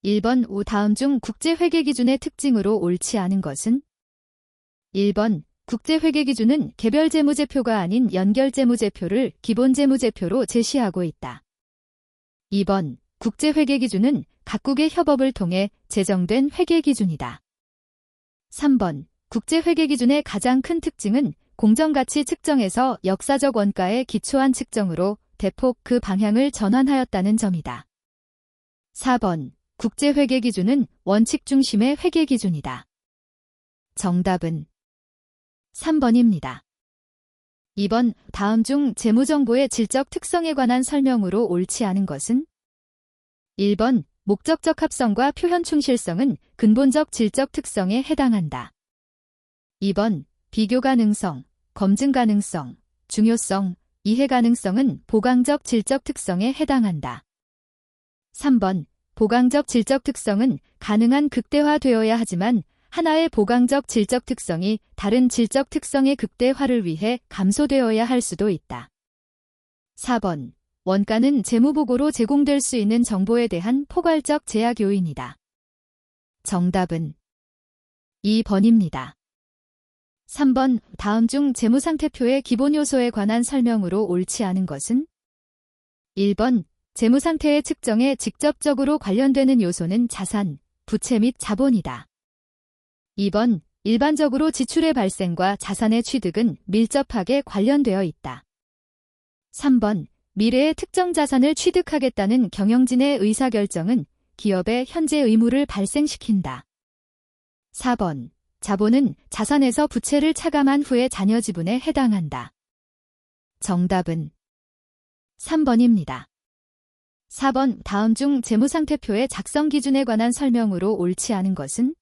1번 다음 중 국제회계기준의 특징으로 옳지 않은 것은? 1번 국제회계기준은 개별재무제표가 아닌 연결재무제표를 기본재무제표로 제시하고 있다. 2번 국제회계기준은 각국의 협업을 통해 제정된 회계기준이다. 3번 국제회계기준의 가장 큰 특징은 공정가치 측정에서 역사적 원가에 기초한 측정으로 대폭 그 방향을 전환하였다는 점이다. 4번 국제회계기준은 원칙 중심의 회계기준이다. 정답은 3번입니다. 2번 다음 중 재무정보의 질적 특성에 관한 설명으로 옳지 않은 것은? 1번 목적적 합성과 표현 충실성은 근본적 질적 특성에 해당한다. 2번 비교 가능성, 검증 가능성, 중요성, 이해 가능성은 보강적 질적 특성에 해당한다. 3번 보강적 질적 특성은 가능한 극대화되어야 하지만 하나의 보강적 질적 특성이 다른 질적 특성의 극대화를 위해 감소되어야 할 수도 있다. 4번 원가는 재무보고로 제공될 수 있는 정보에 대한 포괄적 제약 요인이다. 정답은 2번입니다. 3번 다음 중 재무상태표의 기본 요소에 관한 설명으로 옳지 않은 것은? 1번 재무상태의 측정에 직접적으로 관련되는 요소는 자산, 부채 및 자본이다. 2번 일반적으로 지출의 발생과 자산의 취득은 밀접하게 관련되어 있다. 3번 미래의 특정 자산을 취득하겠다는 경영진의 의사결정은 기업의 현재 의무를 발생시킨다. 4번 자본은 자산에서 부채를 차감한 후의 자녀 지분에 해당한다. 정답은 3번입니다. 4번 다음 중 재무상태표의 작성 기준에 관한 설명으로 옳지 않은 것은?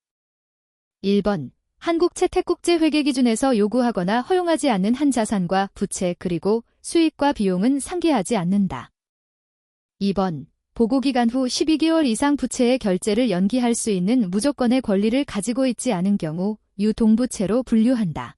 1번 한국채택국제회계기준에서 요구하거나 허용하지 않는 한 자산과 부채 그리고 수익과 비용은 상기하지 않는다. 2번 보고기간 후 12개월 이상 부채의 결제를 연기할 수 있는 무조건의 권리를 가지고 있지 않은 경우 유동부채로 분류한다.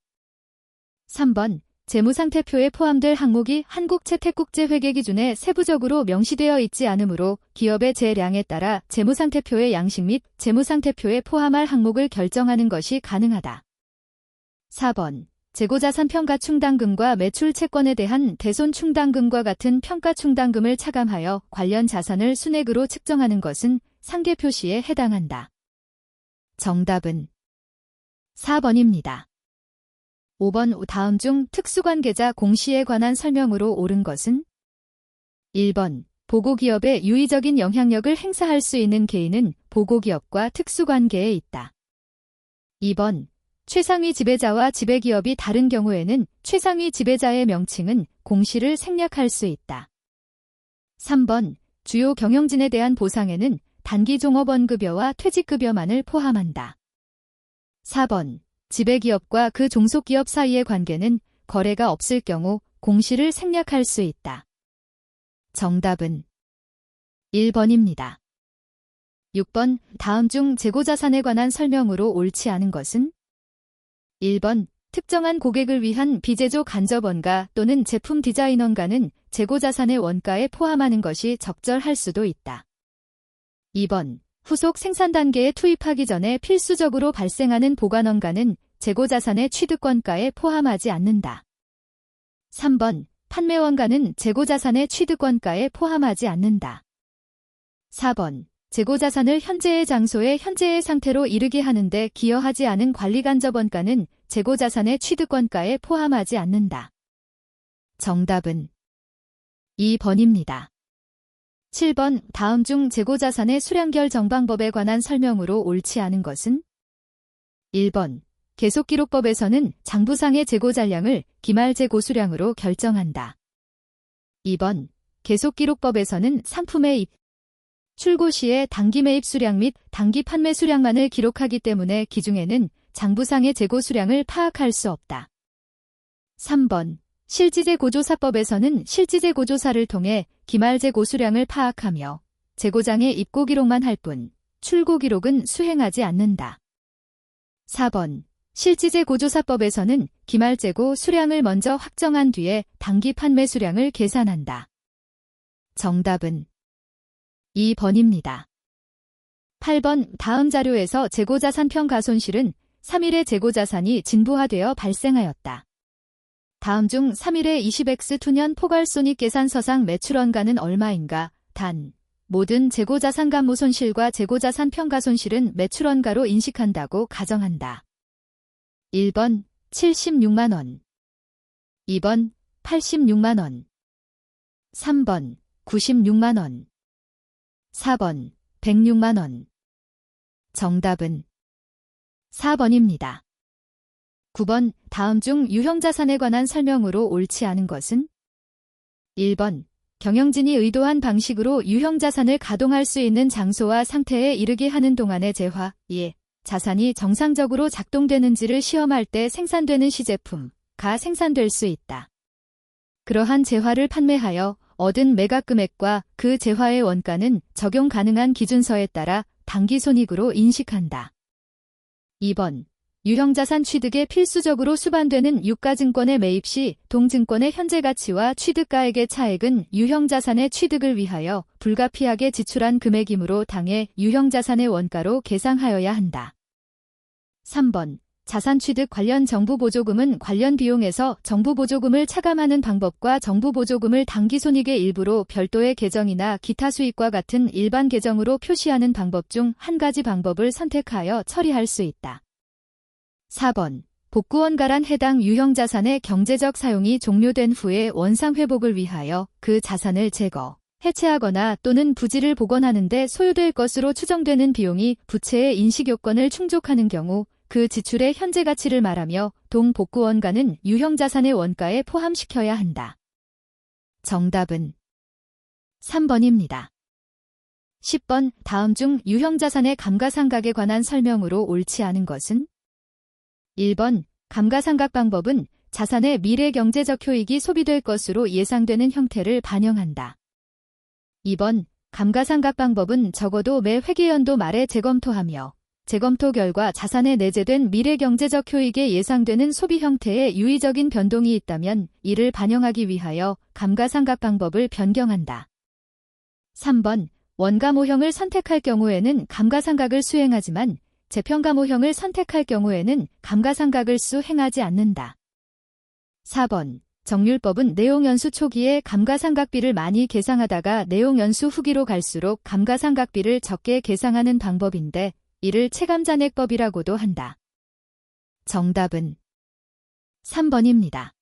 3번 재무상태표에 포함될 항목이 한국채택국제회계기준에 세부적으로 명시되어 있지 않으므로 기업의 재량에 따라 재무상태표의 양식 및 재무상태표에 포함할 항목을 결정하는 것이 가능하다. 4번 재고자산 평가충당금과 매출채권에 대한 대손충당금과 같은 평가충당금을 차감하여 관련 자산을 순액으로 측정하는 것은 상계표시에 해당한다. 정답은 4번입니다. 5번 다음 중 특수관계자 공시에 관한 설명으로 옳은 것은? 1번 보고기업에 유의적인 영향력을 행사할 수 있는 개인은 보고기업과 특수관계에 있다. 2번 최상위 지배자와 지배기업이 다른 경우에는 최상위 지배자의 명칭은 공시를 생략할 수 있다. 3번 주요 경영진에 대한 보상에는 단기 종업원급여와 퇴직급여만을 포함한다. 4번 지배기업과 그 종속기업 사이의 관계는 거래가 없을 경우 공시를 생략할 수 있다. 정답은 1번입니다. 6번 다음 중 재고자산에 관한 설명으로 옳지 않은 것은? 1번 특정한 고객을 위한 비제조 간접원가 또는 제품 디자인원가는 재고자산의 원가에 포함하는 것이 적절할 수도 있다. 2번 후속 생산 단계에 투입하기 전에 필수적으로 발생하는 보관원가는 재고자산의 취득원가에 포함하지 않는다. 3번 판매원가는 재고자산의 취득원가에 포함하지 않는다. 4번 재고자산을 현재의 장소에 현재의 상태로 이르게 하는데 기여하지 않은 관리간접원가는 재고자산의 취득원가에 포함하지 않는다. 정답은 2번입니다. 7번 다음 중 재고자산의 수량결 정방법에 관한 설명으로 옳지 않은 것은? 1번 계속기록법에서는 장부상의 재고잔량을 기말 재고수량으로 결정한다. 2번 계속기록법에서는 상품의 입, 출고 시에 단기 매입 수량 및 단기 판매 수량만을 기록하기 때문에 기중에는 장부상의 재고수량을 파악할 수 없다. 3번 실지재고조사법에서는 실지재고조사를 통해 기말재고수량을 파악하며 재고장의 입고 기록만 할 뿐 출고 기록은 수행하지 않는다. 4번 실지재고조사법에서는 기말재고 수량을 먼저 확정한 뒤에 단기 판매 수량을 계산한다. 정답은 2번입니다. 8번 다음 자료에서 재고자산 평가손실은 3일의 재고자산이 진부화되어 발생하였다. 다음 중 3일의 20X2년 포괄손익계산서상 매출원가는 얼마인가? 단, 모든 재고자산감모손실과 재고자산 평가손실은 매출원가로 인식한다고 가정한다. 1번 76만원 2번 86만원 3번 96만원 4번 106만원 정답은 4번입니다. 9번 다음 중 유형자산에 관한 설명으로 옳지 않은 것은? 1번 경영진이 의도한 방식으로 유형자산을 가동할 수 있는 장소와 상태에 이르게 하는 동안의 재화, 자산이 정상적으로 작동되는지를 시험할 때 생산되는 시제품가 생산될 수 있다. 그러한 재화를 판매하여 얻은 매각 금액과 그 재화의 원가는 적용 가능한 기준서에 따라 당기손익으로 인식한다. 2번 유형자산 취득에 필수적으로 수반되는 유가증권의 매입 시 동증권의 현재 가치와 취득가액의 차액은 유형자산의 취득을 위하여 불가피하게 지출한 금액이므로 당해 유형자산의 원가로 계상하여야 한다. 3번 자산 취득 관련 정부보조금은 관련 비용에서 정부보조금을 차감하는 방법과 정부보조금을 당기손익의 일부로 별도의 계정이나 기타 수익과 같은 일반 계정으로 표시하는 방법 중 한 가지 방법을 선택하여 처리할 수 있다. 4번 복구원가란 해당 유형자산의 경제적 사용이 종료된 후에 원상회복을 위하여 그 자산을 제거, 해체하거나 또는 부지를 복원하는 데 소요될 것으로 추정되는 비용이 부채의 인식요건을 충족하는 경우 그 지출의 현재 가치를 말하며 동복구원가는 유형자산의 원가에 포함시켜야 한다. 정답은 3번입니다. 10번 다음 중 유형자산의 감가상각에 관한 설명으로 옳지 않은 것은? 1번 감가상각 방법은 자산의 미래 경제적 효익이 소비될 것으로 예상되는 형태를 반영한다. 2번 감가상각 방법은 적어도 매 회계연도 말에 재검토하며 재검토 결과 자산에 내재된 미래 경제적 효익에 예상되는 소비 형태에 유의적인 변동이 있다면 이를 반영하기 위하여 감가상각 방법을 변경한다. 3번 원가 모형을 선택할 경우에는 감가상각을 수행하지만 재평가 모형을 선택할 경우에는 감가상각을 수행하지 않는다. 4번 정률법은 내용연수 초기에 감가상각비를 많이 계상하다가 내용연수 후기로 갈수록 감가상각비를 적게 계상하는 방법인데 이를 체감잔액법이라고도 한다. 정답은 3번입니다.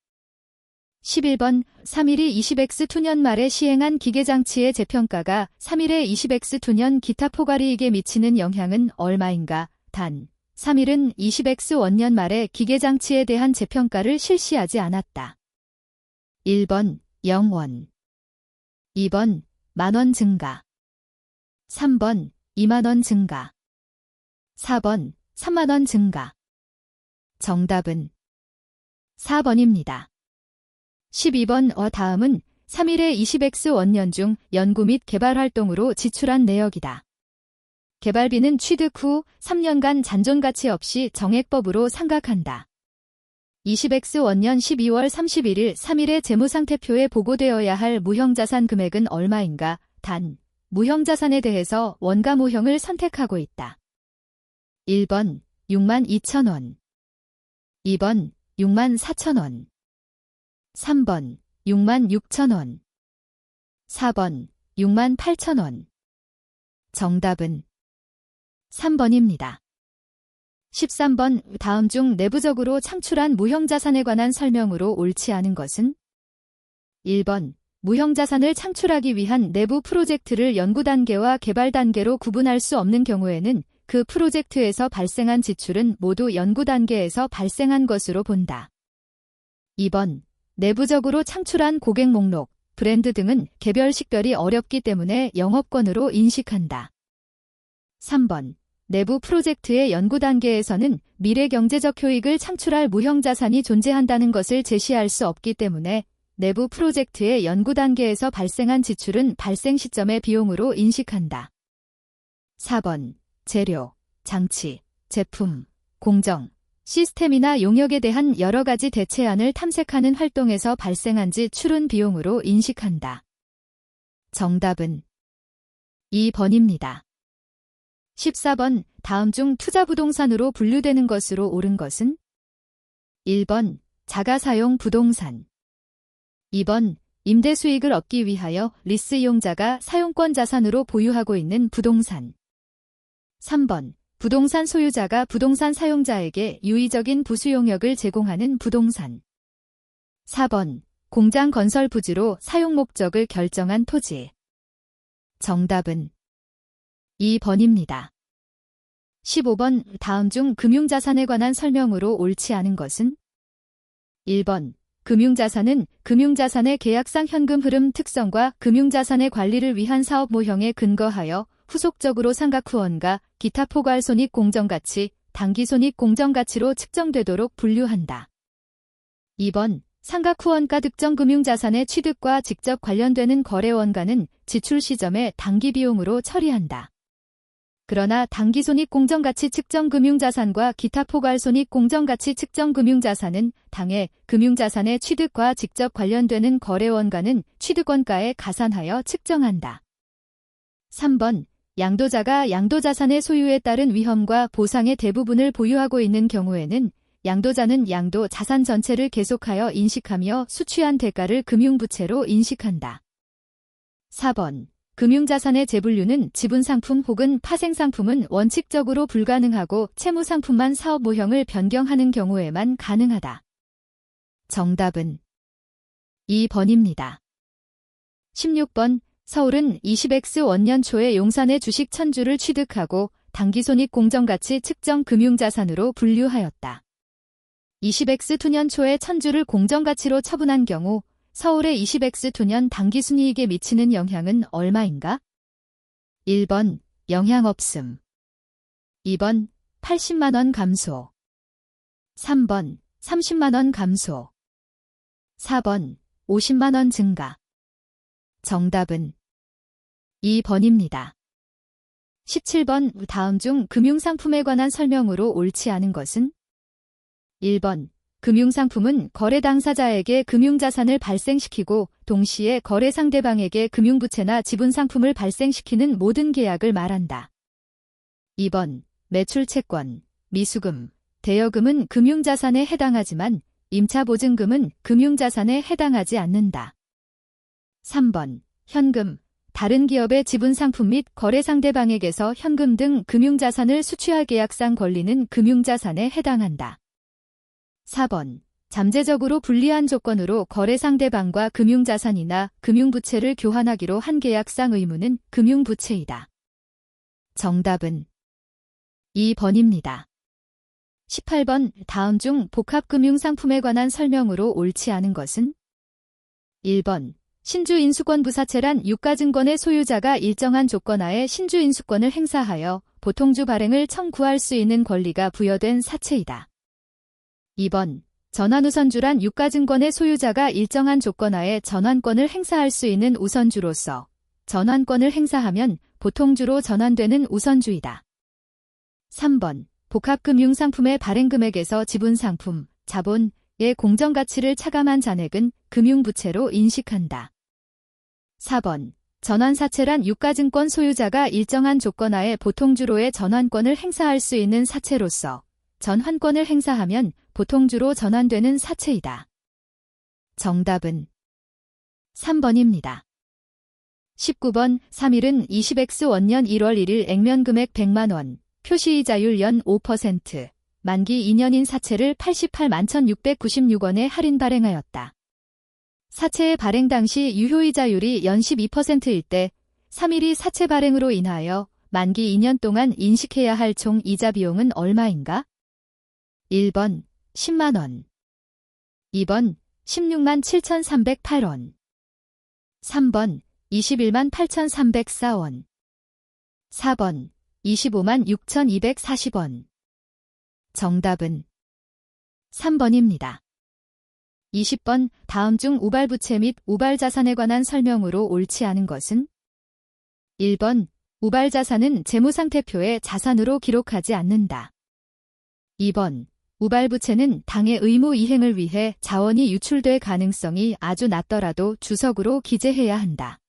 11번 3일이 20X2년 말에 시행한 기계장치의 재평가가 3일의 20X2년 기타 포괄이익에 미치는 영향은 얼마인가? 단, 3일은 20X1년 말에 기계장치에 대한 재평가를 실시하지 않았다. 1번 0원 2번 만원 증가 3번 2만원 증가 4번 3만원 증가 정답은 4번입니다. 12번 다음은 3일의 20X1년 중 연구 및 개발 활동으로 지출한 내역이다. 개발비는 취득 후 3년간 잔존가치 없이 정액법으로 상각한다. 20X1년 12월 31일 3일의 재무상태표에 보고되어야 할 무형자산 금액은 얼마인가? 단, 무형자산에 대해서 원가 모형을 선택하고 있다. 1번 62,000원 2번 64,000원 3번 66,000원 4번 68,000원 정답은 3번입니다. 13번 다음 중 내부적으로 창출한 무형자산에 관한 설명으로 옳지 않은 것은? 1번 무형자산을 창출하기 위한 내부 프로젝트를 연구단계와 개발단계로 구분할 수 없는 경우에는 그 프로젝트에서 발생한 지출은 모두 연구단계에서 발생한 것으로 본다. 2번 내부적으로 창출한 고객 목록, 브랜드 등은 개별 식별이 어렵기 때문에 영업권으로 인식한다. 3번 내부 프로젝트의 연구 단계에서는 미래 경제적 효익을 창출할 무형자산이 존재한다는 것을 제시할 수 없기 때문에 내부 프로젝트의 연구 단계에서 발생한 지출은 발생 시점의 비용으로 인식한다. 4번 재료, 장치, 제품, 공정, 시스템이나 용역에 대한 여러 가지 대체안을 탐색하는 활동에서 발생한 지출은 비용으로 인식한다. 정답은 2번입니다. 14번 다음 중 투자부동산으로 분류되는 것으로 옳은 것은? 1번 자가사용 부동산. 2번 임대 수익을 얻기 위하여 리스 이용자가 사용권 자산으로 보유하고 있는 부동산. 3번 부동산 소유자가 부동산 사용자에게 유의적인 부수용역을 제공하는 부동산. 4번 공장 건설 부지로 사용 목적을 결정한 토지. 정답은 2번입니다. 15번 다음 중 금융자산에 관한 설명으로 옳지 않은 것은? 1번 금융자산은 금융자산의 계약상 현금 흐름 특성과 금융자산의 관리를 위한 사업 모형에 근거하여 후속적으로 상각후원과 기타 포괄손익 공정가치, 당기손익 공정가치로 측정되도록 분류한다. 2번 상각후원가 특정 금융자산의 취득과 직접 관련되는 거래원가는 지출 시점에 당기비용으로 처리한다. 그러나 당기손익 공정가치 측정 금융자산과 기타 포괄손익 공정가치 측정 금융자산은 당해 금융자산의 취득과 직접 관련되는 거래원가는 취득원가에 가산하여 측정한다. 3번 양도자가 양도자산의 소유에 따른 위험과 보상의 대부분을 보유하고 있는 경우에는 양도자는 양도 자산 전체를 계속하여 인식하며 수취한 대가를 금융부채로 인식한다. 4번 금융자산의 재분류는 지분상품 혹은 파생상품은 원칙적으로 불가능하고 채무상품만 사업 모형을 변경하는 경우에만 가능하다. 정답은 2번입니다. 16번 서울은 20X 원년 초에 용산의 주식 1000주를 취득하고 당기손익 공정가치 측정 금융자산으로 분류하였다. 20X 투년 초에 1000주를 공정가치로 처분한 경우 서울의 20X 투년 당기순이익에 미치는 영향은 얼마인가? 1번 영향 없음. 2번 80만원 감소. 3번 30만원 감소. 4번 50만원 증가. 정답은 2번입니다. 17번 다음 중 금융상품에 관한 설명으로 옳지 않은 것은? 1번 금융상품은 거래 당사자에게 금융자산을 발생시키고 동시에 거래 상대방에게 금융부채나 지분상품을 발생시키는 모든 계약을 말한다. 2번 매출채권, 미수금, 대여금은 금융자산에 해당하지만 임차보증금은 금융자산에 해당하지 않는다. 3번 현금, 다른 기업의 지분상품 및 거래 상대방에게서 현금 등 금융자산을 수취할 계약상 권리는 금융자산에 해당한다. 4번 잠재적으로 불리한 조건으로 거래 상대방과 금융자산이나 금융부채를 교환하기로 한 계약상 의무는 금융부채이다. 정답은 2번입니다. 18번 다음 중 복합금융상품에 관한 설명으로 옳지 않은 것은? 1번 신주인수권 부사채란 유가증권의 소유자가 일정한 조건하에 신주인수권을 행사하여 보통주 발행을 청구할 수 있는 권리가 부여된 사채이다. 2번 전환우선주란 유가증권의 소유자가 일정한 조건하에 전환권을 행사할 수 있는 우선주로서 전환권을 행사하면 보통주로 전환되는 우선주이다. 3번 복합금융상품의 발행금액에서 지분상품, 자본의 공정가치를 차감한 잔액은 금융부채로 인식한다. 4번 전환사채란 유가증권 소유자가 일정한 조건하에 보통주로의 전환권을 행사할 수 있는 사채로서 전환권을 행사하면 보통주로 전환되는 사채이다. 정답은 3번입니다. 19번 3일은 20X 원년 1월 1일 액면금액 100만원, 표시이자율 연 5%, 만기 2년인 사채를 88만 1,696원에 할인 발행하였다. 사채의 발행 당시 유효이자율이 연 12%일 때 3일이 사채 발행으로 인하여 만기 2년 동안 인식해야 할 총 이자 비용은 얼마인가? 1번 10만원, 2번 16만 7,308원, 3번 21만 8,304원, 4번 25만 6,240원. 정답은 3번입니다. 20번 다음 중 우발부채 및 우발자산에 관한 설명으로 옳지 않은 것은? 1번 우발자산은 재무상태표에 자산으로 기록하지 않는다. 2번 우발부채는 당의 의무 이행을 위해 자원이 유출될 가능성이 아주 낮더라도 주석으로 기재해야 한다.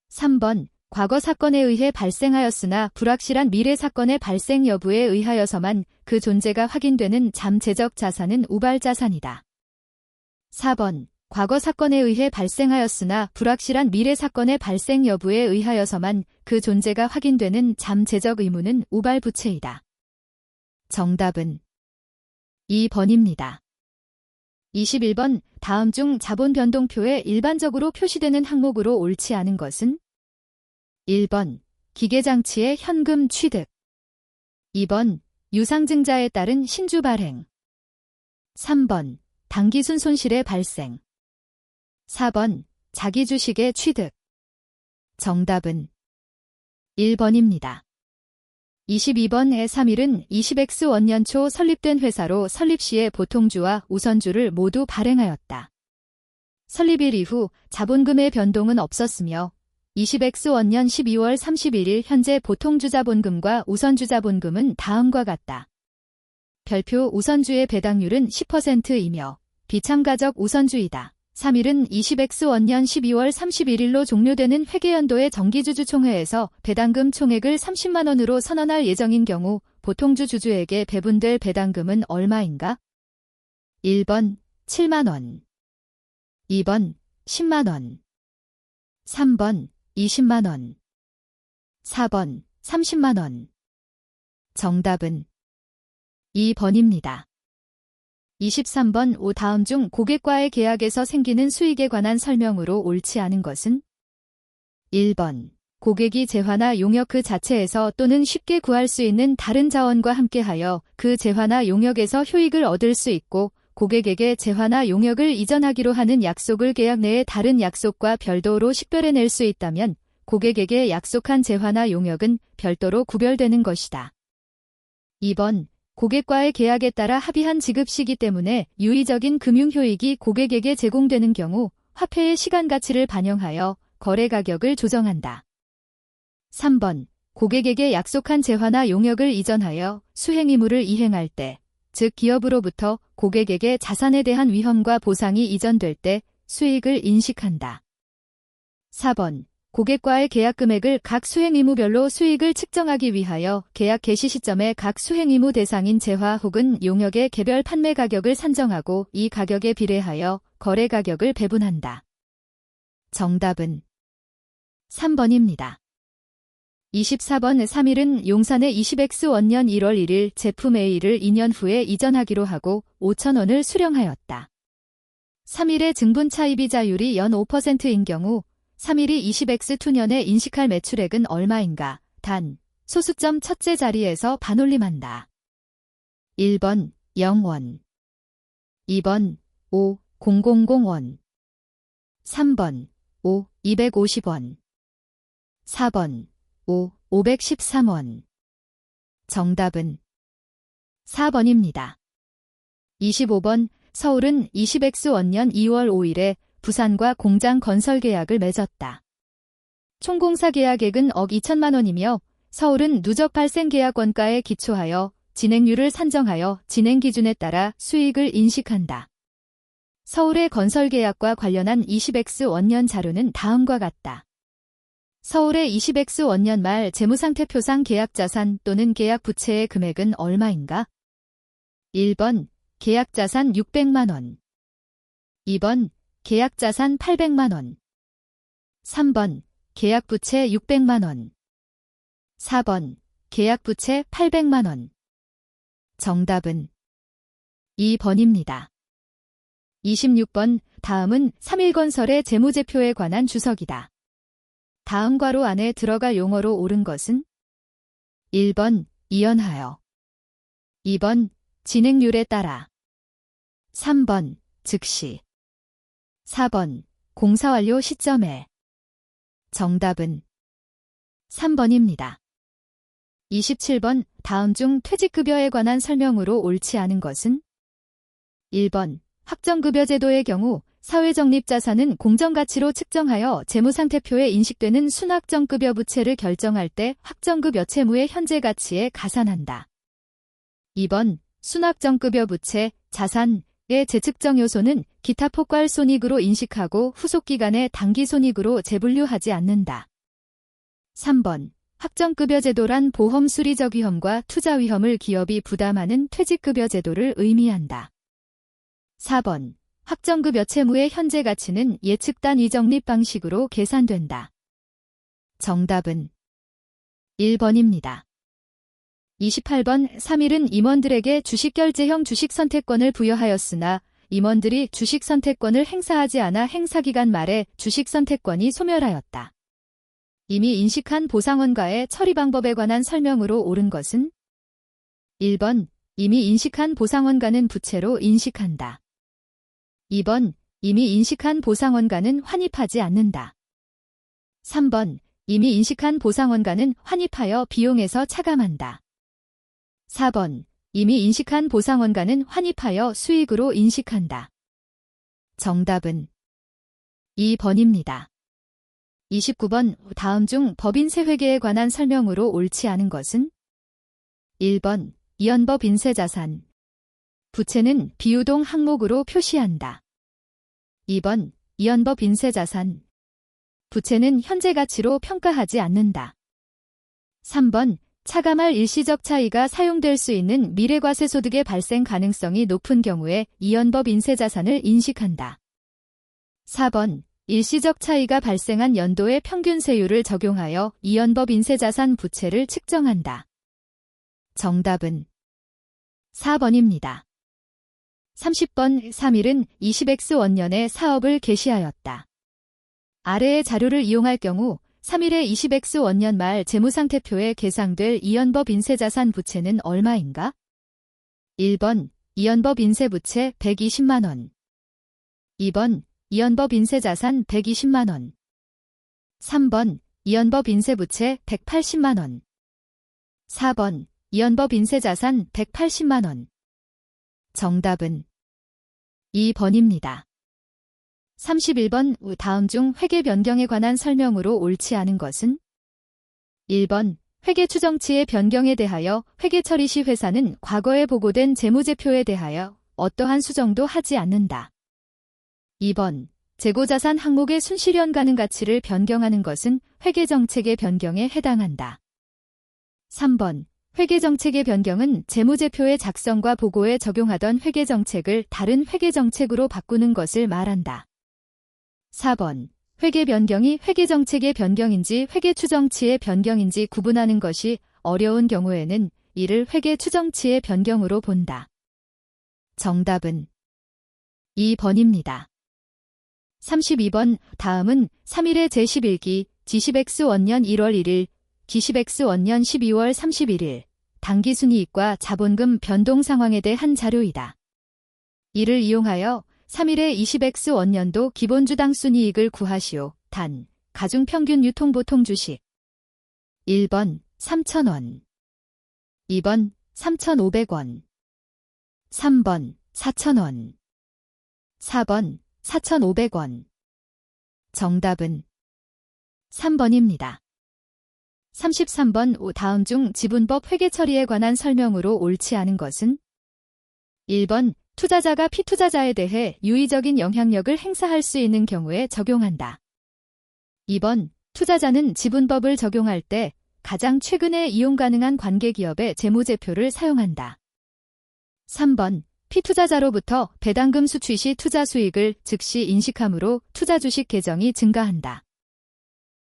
3번 과거 사건에 의해 발생하였으나 불확실한 미래 사건의 발생 여부에 의하여서만 그 존재가 확인되는 잠재적 자산은 우발자산이다. 4번. 과거 사건에 의해 발생하였으나 불확실한 미래 사건의 발생 여부에 의하여서만 그 존재가 확인되는 잠재적 의무는 우발부채이다. 정답은 2번입니다. 21번. 다음 중 자본 변동표에 일반적으로 표시되는 항목으로 옳지 않은 것은? 1번. 기계장치의 현금 취득. 2번. 유상증자에 따른 신주 발행. 3번. 당기순 손실의 발생. 4번. 자기 주식의 취득. 정답은 1번입니다. 22번의 3일은 20X 원년 초 설립된 회사로 설립 시에 보통주와 우선주를 모두 발행하였다. 설립일 이후 자본금의 변동은 없었으며 20X 원년 12월 31일 현재 보통주 자본금과 우선주 자본금은 다음과 같다. 별표 우선주의 배당률은 10%이며 비참가적 우선주이다. 3일은 20X 원년 12월 31일로 종료되는 회계연도의 정기주주총회에서 배당금 총액을 30만원으로 선언할 예정인 경우 보통주 주주에게 배분될 배당금은 얼마인가? 1번 7만원, 2번 10만원, 3번 20만원, 4번 30만원. 정답은 2번입니다. 23번. 다음 중 고객과의 계약에서 생기는 수익에 관한 설명으로 옳지 않은 것은? 1번. 고객이 재화나 용역 그 자체에서 또는 쉽게 구할 수 있는 다른 자원과 함께하여 그 재화나 용역에서 효익을 얻을 수 있고 고객에게 재화나 용역을 이전하기로 하는 약속을 계약 내의 다른 약속과 별도로 식별해낼 수 있다면 고객에게 약속한 재화나 용역은 별도로 구별되는 것이다. 2번. 고객과의 계약에 따라 합의한 지급시기 때문에 유의적인 금융효익이 고객에게 제공되는 경우 화폐의 시간 가치를 반영하여 거래 가격을 조정한다. 3번. 고객에게 약속한 재화나 용역을 이전하여 수행 의무를 이행할 때, 즉 기업으로부터 고객에게 자산에 대한 위험과 보상이 이전될 때 수익을 인식한다. 4번. 고객과의 계약 금액을 각 수행 의무별로 수익을 측정하기 위하여 계약 개시 시점에 각 수행 의무 대상인 재화 혹은 용역의 개별 판매 가격을 산정하고 이 가격에 비례하여 거래 가격을 배분한다. 정답은 3번입니다. 24번 3일은 용산의 20X 원년 1월 1일 제품 A를 2년 후에 이전하기로 하고 5,000원을 수령하였다. 3일의 증분 차입 이자율이 연 5%인 경우 3일이 20X2년에 인식할 매출액은 얼마인가? 단, 소수점 첫째 자리에서 반올림한다. 1번 0원, 2번 5, 000원, 3번 5, 250원, 4번 5, 513원. 정답은 4번입니다. 25번 서울은 20X 원년 2월 5일에 부산과 공장 건설 계약을 맺었다. 총공사 계약액은 억 2천만 원이며 서울은 누적 발생 계약 원가에 기초하여 진행률을 산정하여 진행 기준에 따라 수익을 인식한다. 서울의 건설 계약과 관련한 20X 원년 자료는 다음과 같다. 서울의 20X 원년 말 재무상태표상 계약자산 또는 계약부채의 금액은 얼마인가? 1번 계약자산 600만 원, 2번 계약자산 800만 원, 3번 계약부채 600만 원, 4번 계약부채 800만 원. 정답은 2번입니다. 26번 다음은 3일건설의 재무제표에 관한 주석이다. 다음 괄호 안에 들어갈 용어로 옳은 것은? 1번 이연하여, 2번 진행률에 따라, 3번 즉시, 4번 공사 완료 시점에. 정답은 3번입니다. 27번 다음 중 퇴직급여에 관한 설명으로 옳지 않은 것은? 1번 확정급여 제도의 경우 사회적립자산은 공정가치로 측정하여 재무상태표에 인식되는 순확정급여 부채를 결정할 때 확정급여 채무의 현재 가치에 가산한다. 2번 순확정급여 부채, 자산의 재측정 요소는 기타 폭발 손익으로 인식하고 후속 기간에 단기 손익으로 재분류하지 않는다. 3번. 확정급여 제도란 보험 수리적 위험과 투자 위험을 기업이 부담하는 퇴직급여 제도를 의미한다. 4번. 확정급여 채무의 현재 가치는 예측단 위적립 방식으로 계산된다. 정답은 1번입니다. 28번 3일은 임원들에게 주식결제형 주식선택권을 부여하였으나 임원들이 주식선택권을 행사하지 않아 행사기간 말에 주식선택권이 소멸하였다. 이미 인식한 보상원가의 처리 방법에 관한 설명으로 옳은 것은 1번 이미 인식한 보상원가는 부채로 인식한다. 2번 이미 인식한 보상원가는 환입하지 않는다. 3번 이미 인식한 보상원가는 환입하여 비용에서 차감한다. 4번. 이미 인식한 보상원가는 환입하여 수익으로 인식한다. 정답은 2번입니다. 29번. 다음 중 법인세 회계에 관한 설명으로 옳지 않은 것은 1번. 이연법 인세자산. 부채는 비유동 항목으로 표시한다. 2번. 이연법 인세자산. 부채는 현재 가치로 평가하지 않는다. 3번. 차감할 일시적 차이가 사용될 수 있는 미래과세소득의 발생 가능성이 높은 경우에 이연법 인세자산을 인식한다. 4번. 일시적 차이가 발생한 연도의 평균 세율을 적용하여 이연법 인세자산 부채를 측정한다. 정답은 4번입니다. 30번 3일은 20X 원년에 사업을 개시하였다. 아래의 자료를 이용할 경우 3일의 20X 원년 말 재무상태표에 계상될 이연법 인세자산 부채는 얼마인가? 1번. 이연법 인세부채 120만원. 2번. 이연법 인세자산 120만원. 3번. 이연법 인세부채 180만원. 4번. 이연법 인세자산 180만원. 정답은 2번입니다. 31번 다음 중 회계 변경에 관한 설명으로 옳지 않은 것은 1번. 회계 추정치의 변경에 대하여 회계 처리 시 회사는 과거에 보고된 재무제표에 대하여 어떠한 수정도 하지 않는다. 2번. 재고자산 항목의 순실현 가능 가치를 변경하는 것은 회계정책의 변경에 해당한다. 3번. 회계정책의 변경은 재무제표의 작성과 보고에 적용하던 회계정책을 다른 회계정책으로 바꾸는 것을 말한다. 4번. 회계 변경이 회계정책의 변경인지 회계추정치의 변경인지 구분하는 것이 어려운 경우에는 이를 회계추정치의 변경으로 본다. 정답은 2번입니다. 32번 다음은 3일의 제11기 G10X 원년 1월 1일, G10X 원년 12월 31일 당기순이익과 자본금 변동 상황에 대한 자료이다. 이를 이용하여 3일의 20X 원년도 기본주당 순이익을 구하시오. 단, 가중평균 유통보통 주식 1번 3,000원 2번 3,500원 3번 4,000원 4번 4,500원 정답은 3번입니다. 33번 다음 중 지분법 회계 처리에 관한 설명으로 옳지 않은 것은 1번. 투자자가 피투자자에 대해 유의적인 영향력을 행사할 수 있는 경우에 적용한다. 2번. 투자자는 지분법을 적용할 때 가장 최근에 이용 가능한 관계기업의 재무제표를 사용한다. 3번. 피투자자로부터 배당금 수취 시 투자 수익을 즉시 인식하므로 투자주식 계정이 증가한다.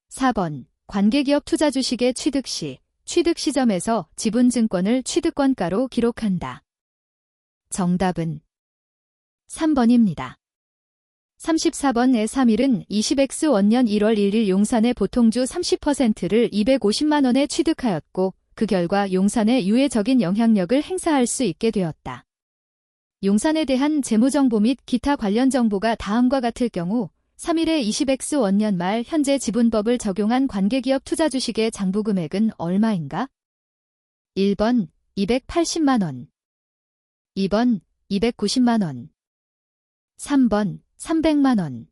4번. 관계기업 투자주식의 취득 시, 취득 시점에서 지분증권을 취득권가로 기록한다. 정답은 3번입니다. 34번의 3일은 20X 원년 1월 1일 용산의 보통주 30%를 250만원에 취득하였고 그 결과 용산에 유해적인 영향력을 행사할 수 있게 되었다. 용산에 대한 재무정보 및 기타 관련 정보가 다음과 같을 경우 3일의 20X 원년 말 현재 지분법을 적용한 관계기업 투자주식의 장부금액은 얼마인가? 1번 280만원 2번 290만원 3번 300만원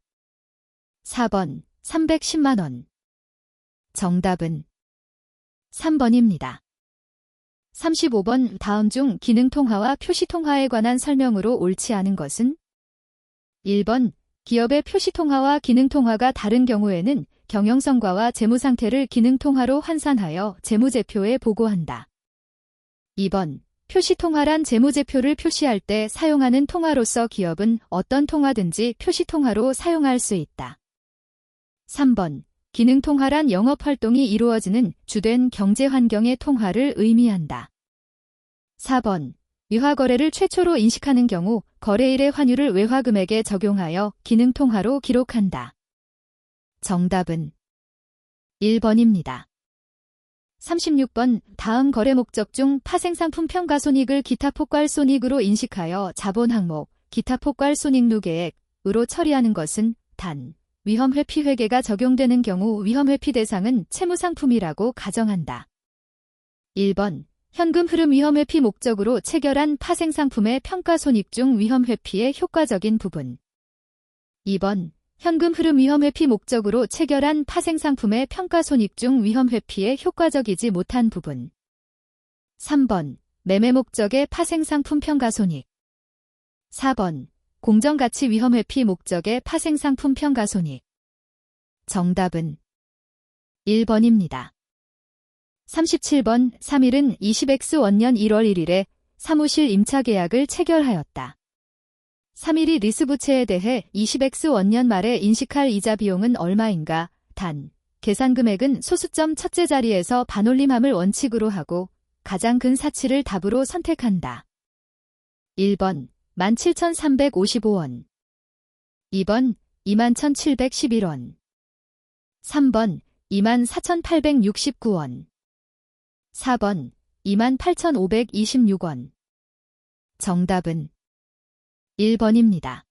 4번 310만원 정답은 3번입니다. 35번 다음 중 기능통화와 표시통화에 관한 설명으로 옳지 않은 것은 1번 기업의 표시통화와 기능통화가 다른 경우에는 경영성과와 재무상태를 기능통화로 환산하여 재무제표에 보고한다. 2번. 표시통화란 재무제표를 표시할 때 사용하는 통화로서 기업은 어떤 통화든지 표시통화로 사용할 수 있다. 3번. 기능통화란 영업활동이 이루어지는 주된 경제환경의 통화를 의미한다. 4번. 유화거래를 최초로 인식하는 경우 거래일의 환율을 외화금액에 적용하여 기능통화로 기록한다. 정답은 1번입니다. 36번. 다음 거래 목적 중 파생상품 평가손익을 기타폭괄손익으로 인식하여 자본항목, 기타폭괄손익누계액으로 처리하는 것은 단, 위험회피회계가 적용되는 경우 위험회피 대상은 채무상품이라고 가정한다. 1번. 현금 흐름 위험회피 목적으로 체결한 파생상품의 평가손익 중 위험회피의 효과적인 부분. 2번. 현금 흐름 위험회피 목적으로 체결한 파생상품의 평가손익 중 위험회피에 효과적이지 못한 부분. 3번. 매매 목적의 파생상품 평가손익. 4번. 공정가치 위험회피 목적의 파생상품 평가손익. 정답은 1번입니다. 37번. 3일은 20X 원년 1월 1일에 사무실 임차계약을 체결하였다. 3일이 리스부채에 대해 20X 원년 말에 인식할 이자 비용은 얼마인가? 단, 계산금액은 소수점 첫째 자리에서 반올림함을 원칙으로 하고 가장 큰 사치를 답으로 선택한다. 1번. 17,355원 2번. 21,711원 3번. 24,869원 4번. 28,526원 정답은 1번입니다.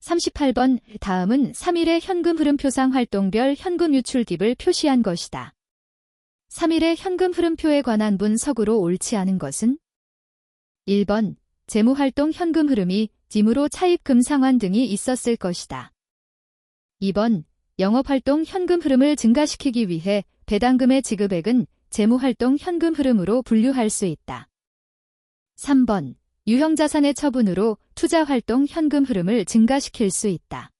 38번. 다음은 3일의 현금 흐름 표상 활동별 현금 유출깁을 표시한 것이다. 3일의 현금 흐름표에 관한 분석으로 옳지 않은 것은? 1번. 재무활동 현금 흐름이 짐으로 차입금 상환 등이 있었을 것이다. 2번. 영업활동 현금 흐름을 증가시키기 위해 배당금의 지급액은 재무활동 현금 흐름으로 분류할 수 있다. 3번. 유형자산의 처분으로 투자활동 현금 흐름을 증가시킬 수 있다.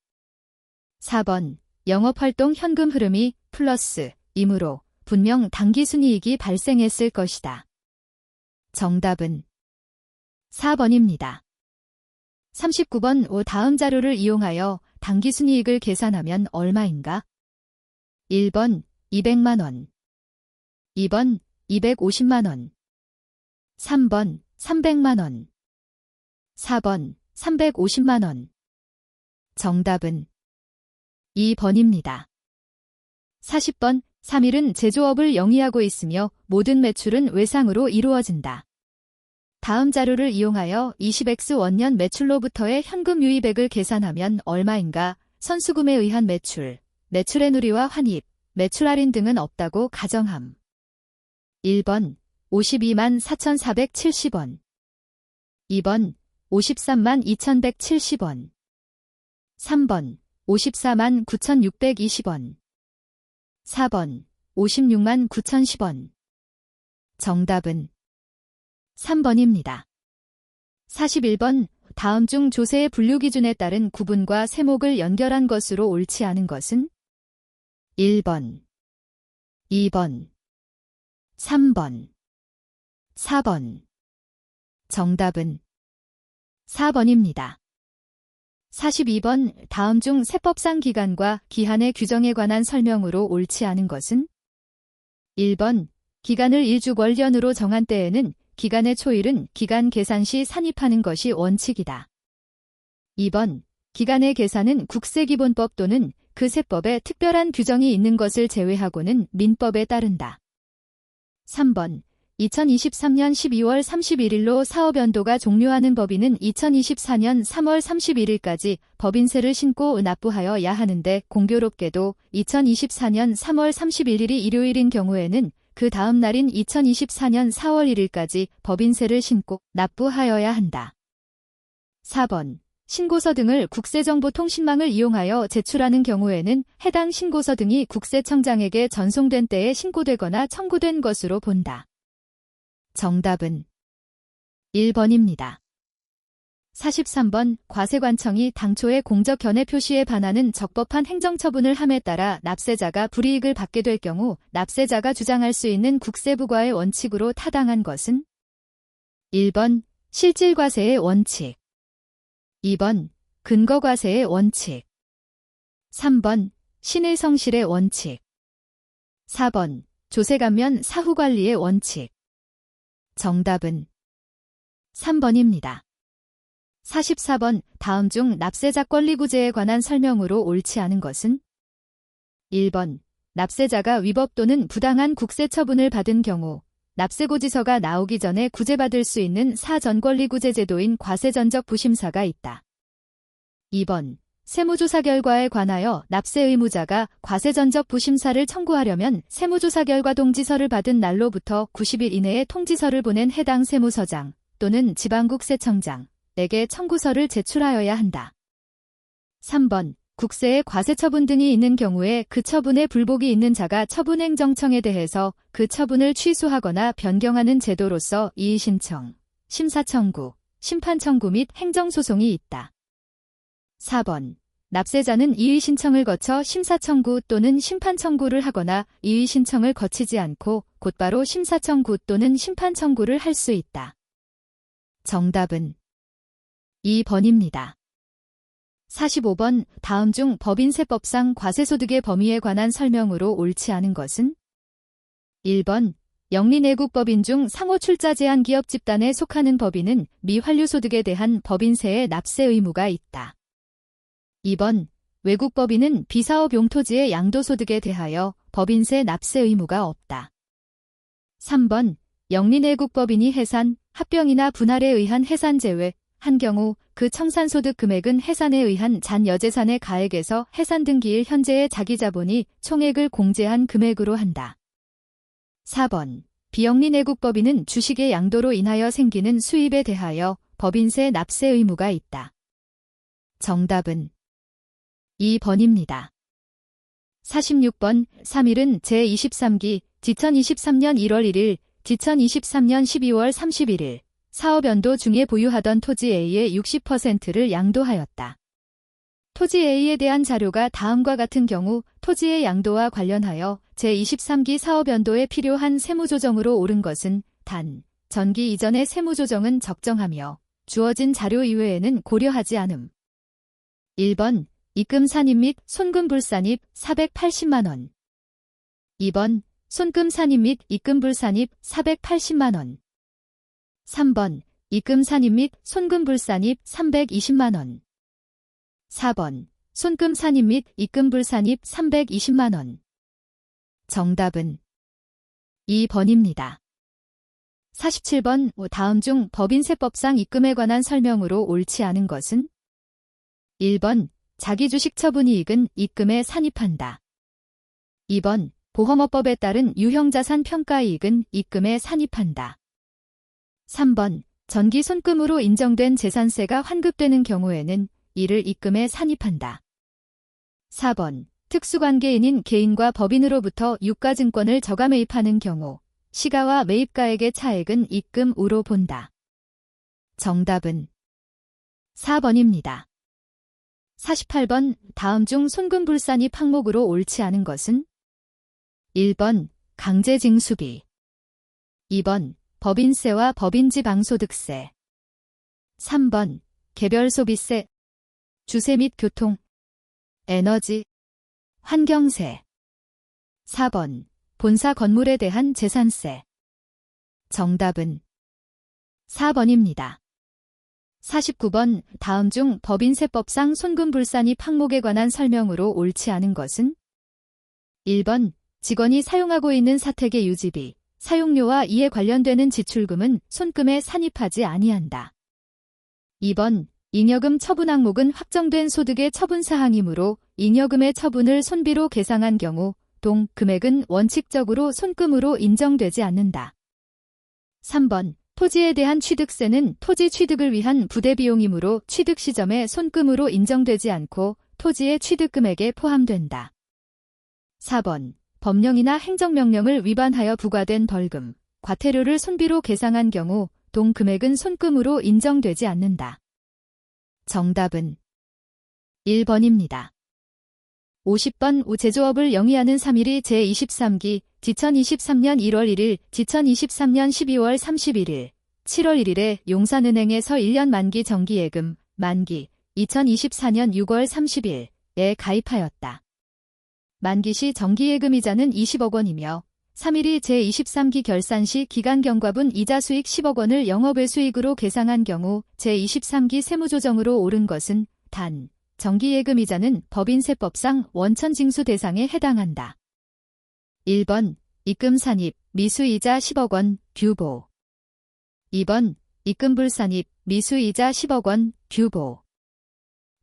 4번. 영업활동 현금 흐름이 플러스이므로 분명 당기순이익이 발생했을 것이다. 정답은 4번입니다. 39번. 다음 자료를 이용하여 당기순이익을 계산하면 얼마인가? 1번. 200만원 2번. 250만원 3번. 300만원 4번. 350만원 정답은 2번입니다. 40번. 3일은 제조업을 영위하고 있으며 모든 매출은 외상으로 이루어진다. 다음 자료를 이용하여 20X 원년 매출로부터의 현금 유입액을 계산하면 얼마인가? 선수금에 의한 매출, 매출의 누리와 환입, 매출 할인 등은 없다고 가정함. 1번. 52만 4,470원 2번. 53만 2,170원 3번. 54만 9,620원 4번. 56만 9,010원 정답은 3번입니다. 41번. 다음 중 조세의 분류 기준에 따른 구분과 세목을 연결한 것으로 옳지 않은 것은? 1번, 2번, 3번, 4번. 정답은 4번입니다. 42번. 다음 중 세법상 기간과 기한의 규정에 관한 설명으로 옳지 않은 것은? 1번. 기간을 일주월년으로 정한 때에는 기간의 초일은 기간 계산 시 산입하는 것이 원칙이다. 2번. 기간의 계산은 국세기본법 또는 그 세법에 특별한 규정이 있는 것을 제외하고는 민법에 따른다. 3번. 2023년 12월 31일로 사업연도가 종료하는 법인은 2024년 3월 31일까지 법인세를 신고 납부하여야 하는데 공교롭게도 2024년 3월 31일이 일요일인 경우에는 그 다음 날인 2024년 4월 1일까지 법인세를 신고 납부하여야 한다. 4번. 신고서 등을 국세정보통신망을 이용하여 제출하는 경우에는 해당 신고서 등이 국세청장에게 전송된 때에 신고되거나 청구된 것으로 본다. 정답은 1번입니다. 43번 과세관청이 당초의 공적 견해 표시에 반하는 적법한 행정처분을 함에 따라 납세자가 불이익을 받게 될 경우 납세자가 주장할 수 있는 국세부과의 원칙으로 타당한 것은 1번 실질과세의 원칙, 2번 근거과세의 원칙, 3번 신의성실의 원칙, 4번 조세감면 사후관리의 원칙. 정답은 3번입니다. 44번 다음 중 납세자 권리구제에 관한 설명으로 옳지 않은 것은 1번 납세자가 위법 또는 부당한 국세처분을 받은 경우 납세고지서가 나오기 전에 구제받을 수 있는 사전권리구제 제도인 과세전적 부심사가 있다. 2번 세무조사 결과에 관하여 납세 의무자가 과세전적 부심사를 청구하려면 세무조사 결과 통지서를 받은 날로부터 90일 이내에 통지서를 보낸 해당 세무서장 또는 지방국세청장에게 청구서를 제출하여야 한다. 3번 국세에 과세처분 등이 있는 경우에 그 처분에 불복이 있는 자가 처분행정청에 대해서 그 처분을 취소하거나 변경하는 제도로서 이의신청, 심사청구, 심판청구 및 행정소송이 있다. 4번 납세자는 이의신청을 거쳐 심사청구 또는 심판청구를 하거나 이의신청을 거치지 않고 곧바로 심사청구 또는 심판청구를 할 수 있다. 정답은 2번입니다. 45번 다음 중 법인세법상 과세소득의 범위에 관한 설명으로 옳지 않은 것은 1번 영리내국법인 중 상호출자 제한 기업 집단에 속하는 법인은 미환류소득에 대한 법인세의 납세 의무가 있다. 2번 외국법인은 비사업 용토지의 양도소득에 대하여 법인세 납세 의무가 없다. 3번 영리내국법인이 해산, 합병이나 분할에 의한 해산 제외한 경우 그 청산소득 금액은 해산에 의한 잔여재산의 가액에서 해산 등기일 현재의 자기자본이 총액을 공제한 금액으로 한다. 4번 비영리내국법인은 주식의 양도로 인하여 생기는 수입에 대하여 법인세 납세 의무가 있다. 정답은 2번입니다. 46번 3일은 제23기 지천23년 1월 1일, 지천23년 12월 31일 사업연도 중에 보유하던 토지 A의 60%를 양도하였다. 토지 A에 대한 자료가 다음과 같은 경우 토지의 양도와 관련하여 제23기 사업연도에 필요한 세무조정으로 옳은 것은 단, 전기 이전의 세무조정은 적정하며 주어진 자료 이외에는 고려하지 않음. 1번 입금 산입 및 손금 불산입 480만원. 2번 손금 산입 및 입금 불산입 480만원. 3번 입금 산입 및 손금 불산입 320만원. 4번 손금 산입 및 입금 불산입 320만원. 정답은 2번입니다. 47번 다음 중 법인세법상 입금에 관한 설명으로 옳지 않은 것은 1번 자기주식 처분이익은 입금에 산입한다. 2번 보험업법에 따른 유형자산 평가이익은 입금에 산입한다. 3번 전기 손금으로 인정된 재산세가 환급되는 경우에는 이를 입금에 산입한다. 4번 특수관계인인 개인과 법인으로부터 유가증권을 저가 매입하는 경우 시가와 매입가액의 차액은 입금으로 본다. 정답은 4번입니다. 48번 다음 중 손금불산입 항목으로 옳지 않은 것은 1번 강제징수비, 2번 법인세와 법인지방소득세, 3번 개별소비세, 주세 및 교통, 에너지, 환경세, 4번 본사 건물에 대한 재산세. 정답은 4번입니다. 49번 다음 중 법인세법상 손금불산입 항목에 관한 설명으로 옳지 않은 것은 1번 직원이 사용하고 있는 사택의 유지비, 사용료와 이에 관련되는 지출금은 손금에 산입하지 아니한다. 2번 잉여금 처분 항목은 확정된 소득의 처분사항이므로 잉여금의 처분을 손비로 계상한 경우 동 금액은 원칙적으로 손금으로 인정되지 않는다. 3번 토지에 대한 취득세는 토지 취득을 위한 부대비용이므로 취득 시점에 손금으로 인정되지 않고 토지의 취득금액에 포함된다. 4번 법령이나 행정명령을 위반하여 부과된 벌금, 과태료를 손비로 계상한 경우 동 금액은 손금으로 인정되지 않는다. 정답은 1번입니다. 50번 제조업을 영위하는 3일이 제23기 지천23년 1월 1일, 지천23년 12월 31일, 7월 1일에 용산은행에서 1년 만기 정기예금, 만기, 2024년 6월 30일에 가입하였다. 만기 시 정기예금이자는 20억 원이며 3일이 제23기 결산 시 기간 경과분 이자 수익 10억 원을 영업외 수익으로 계상한 경우 제23기 세무조정으로 옳은 것은 단, 정기예금이자는 법인세법상 원천징수 대상에 해당한다. 1번, 입금산입, 미수이자 10억 원, 규보. 2번, 입금불산입, 미수이자 10억 원, 규보.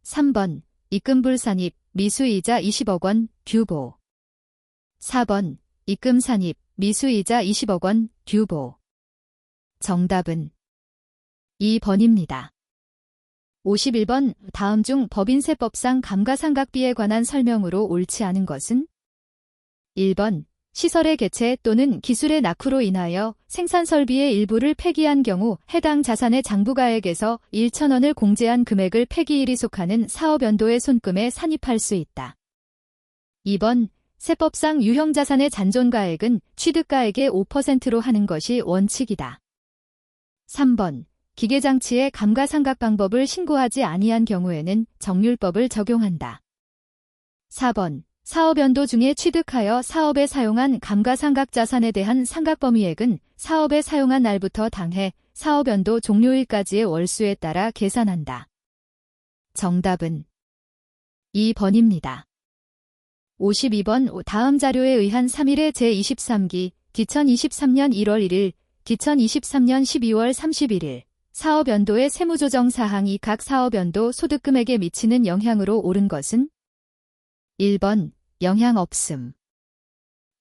3번, 입금불산입, 미수이자 20억 원, 규보. 4번, 입금산입, 미수이자 20억 원, 규보. 정답은 2번입니다. 51번, 다음 중 법인세법상 감가상각비에 관한 설명으로 옳지 않은 것은? 1번, 시설의 개체 또는 기술의 낙후로 인하여 생산설비의 일부를 폐기한 경우 해당 자산의 장부가액에서 1,000원을 공제한 금액을 폐기일이 속하는 사업연도의 손금에 산입할 수 있다. 2번, 세법상 유형자산의 잔존가액은 취득가액의 5%로 하는 것이 원칙이다. 3번, 기계장치의 감가상각 방법을 신고하지 아니한 경우에는 정률법을 적용한다. 4번, 사업연도 중에 취득하여 사업에 사용한 감가상각 자산에 대한 상각범위액은 사업에 사용한 날부터 당해 사업연도 종료일까지의 월수에 따라 계산한다. 정답은 2번입니다. 52번 다음 자료에 의한 3일의 제23기 기천23년 1월 1일, 기천23년 12월 31일 사업연도의 세무조정 사항이 각 사업연도 소득금액에 미치는 영향으로 옳은 것은? 1번, 영향 없음.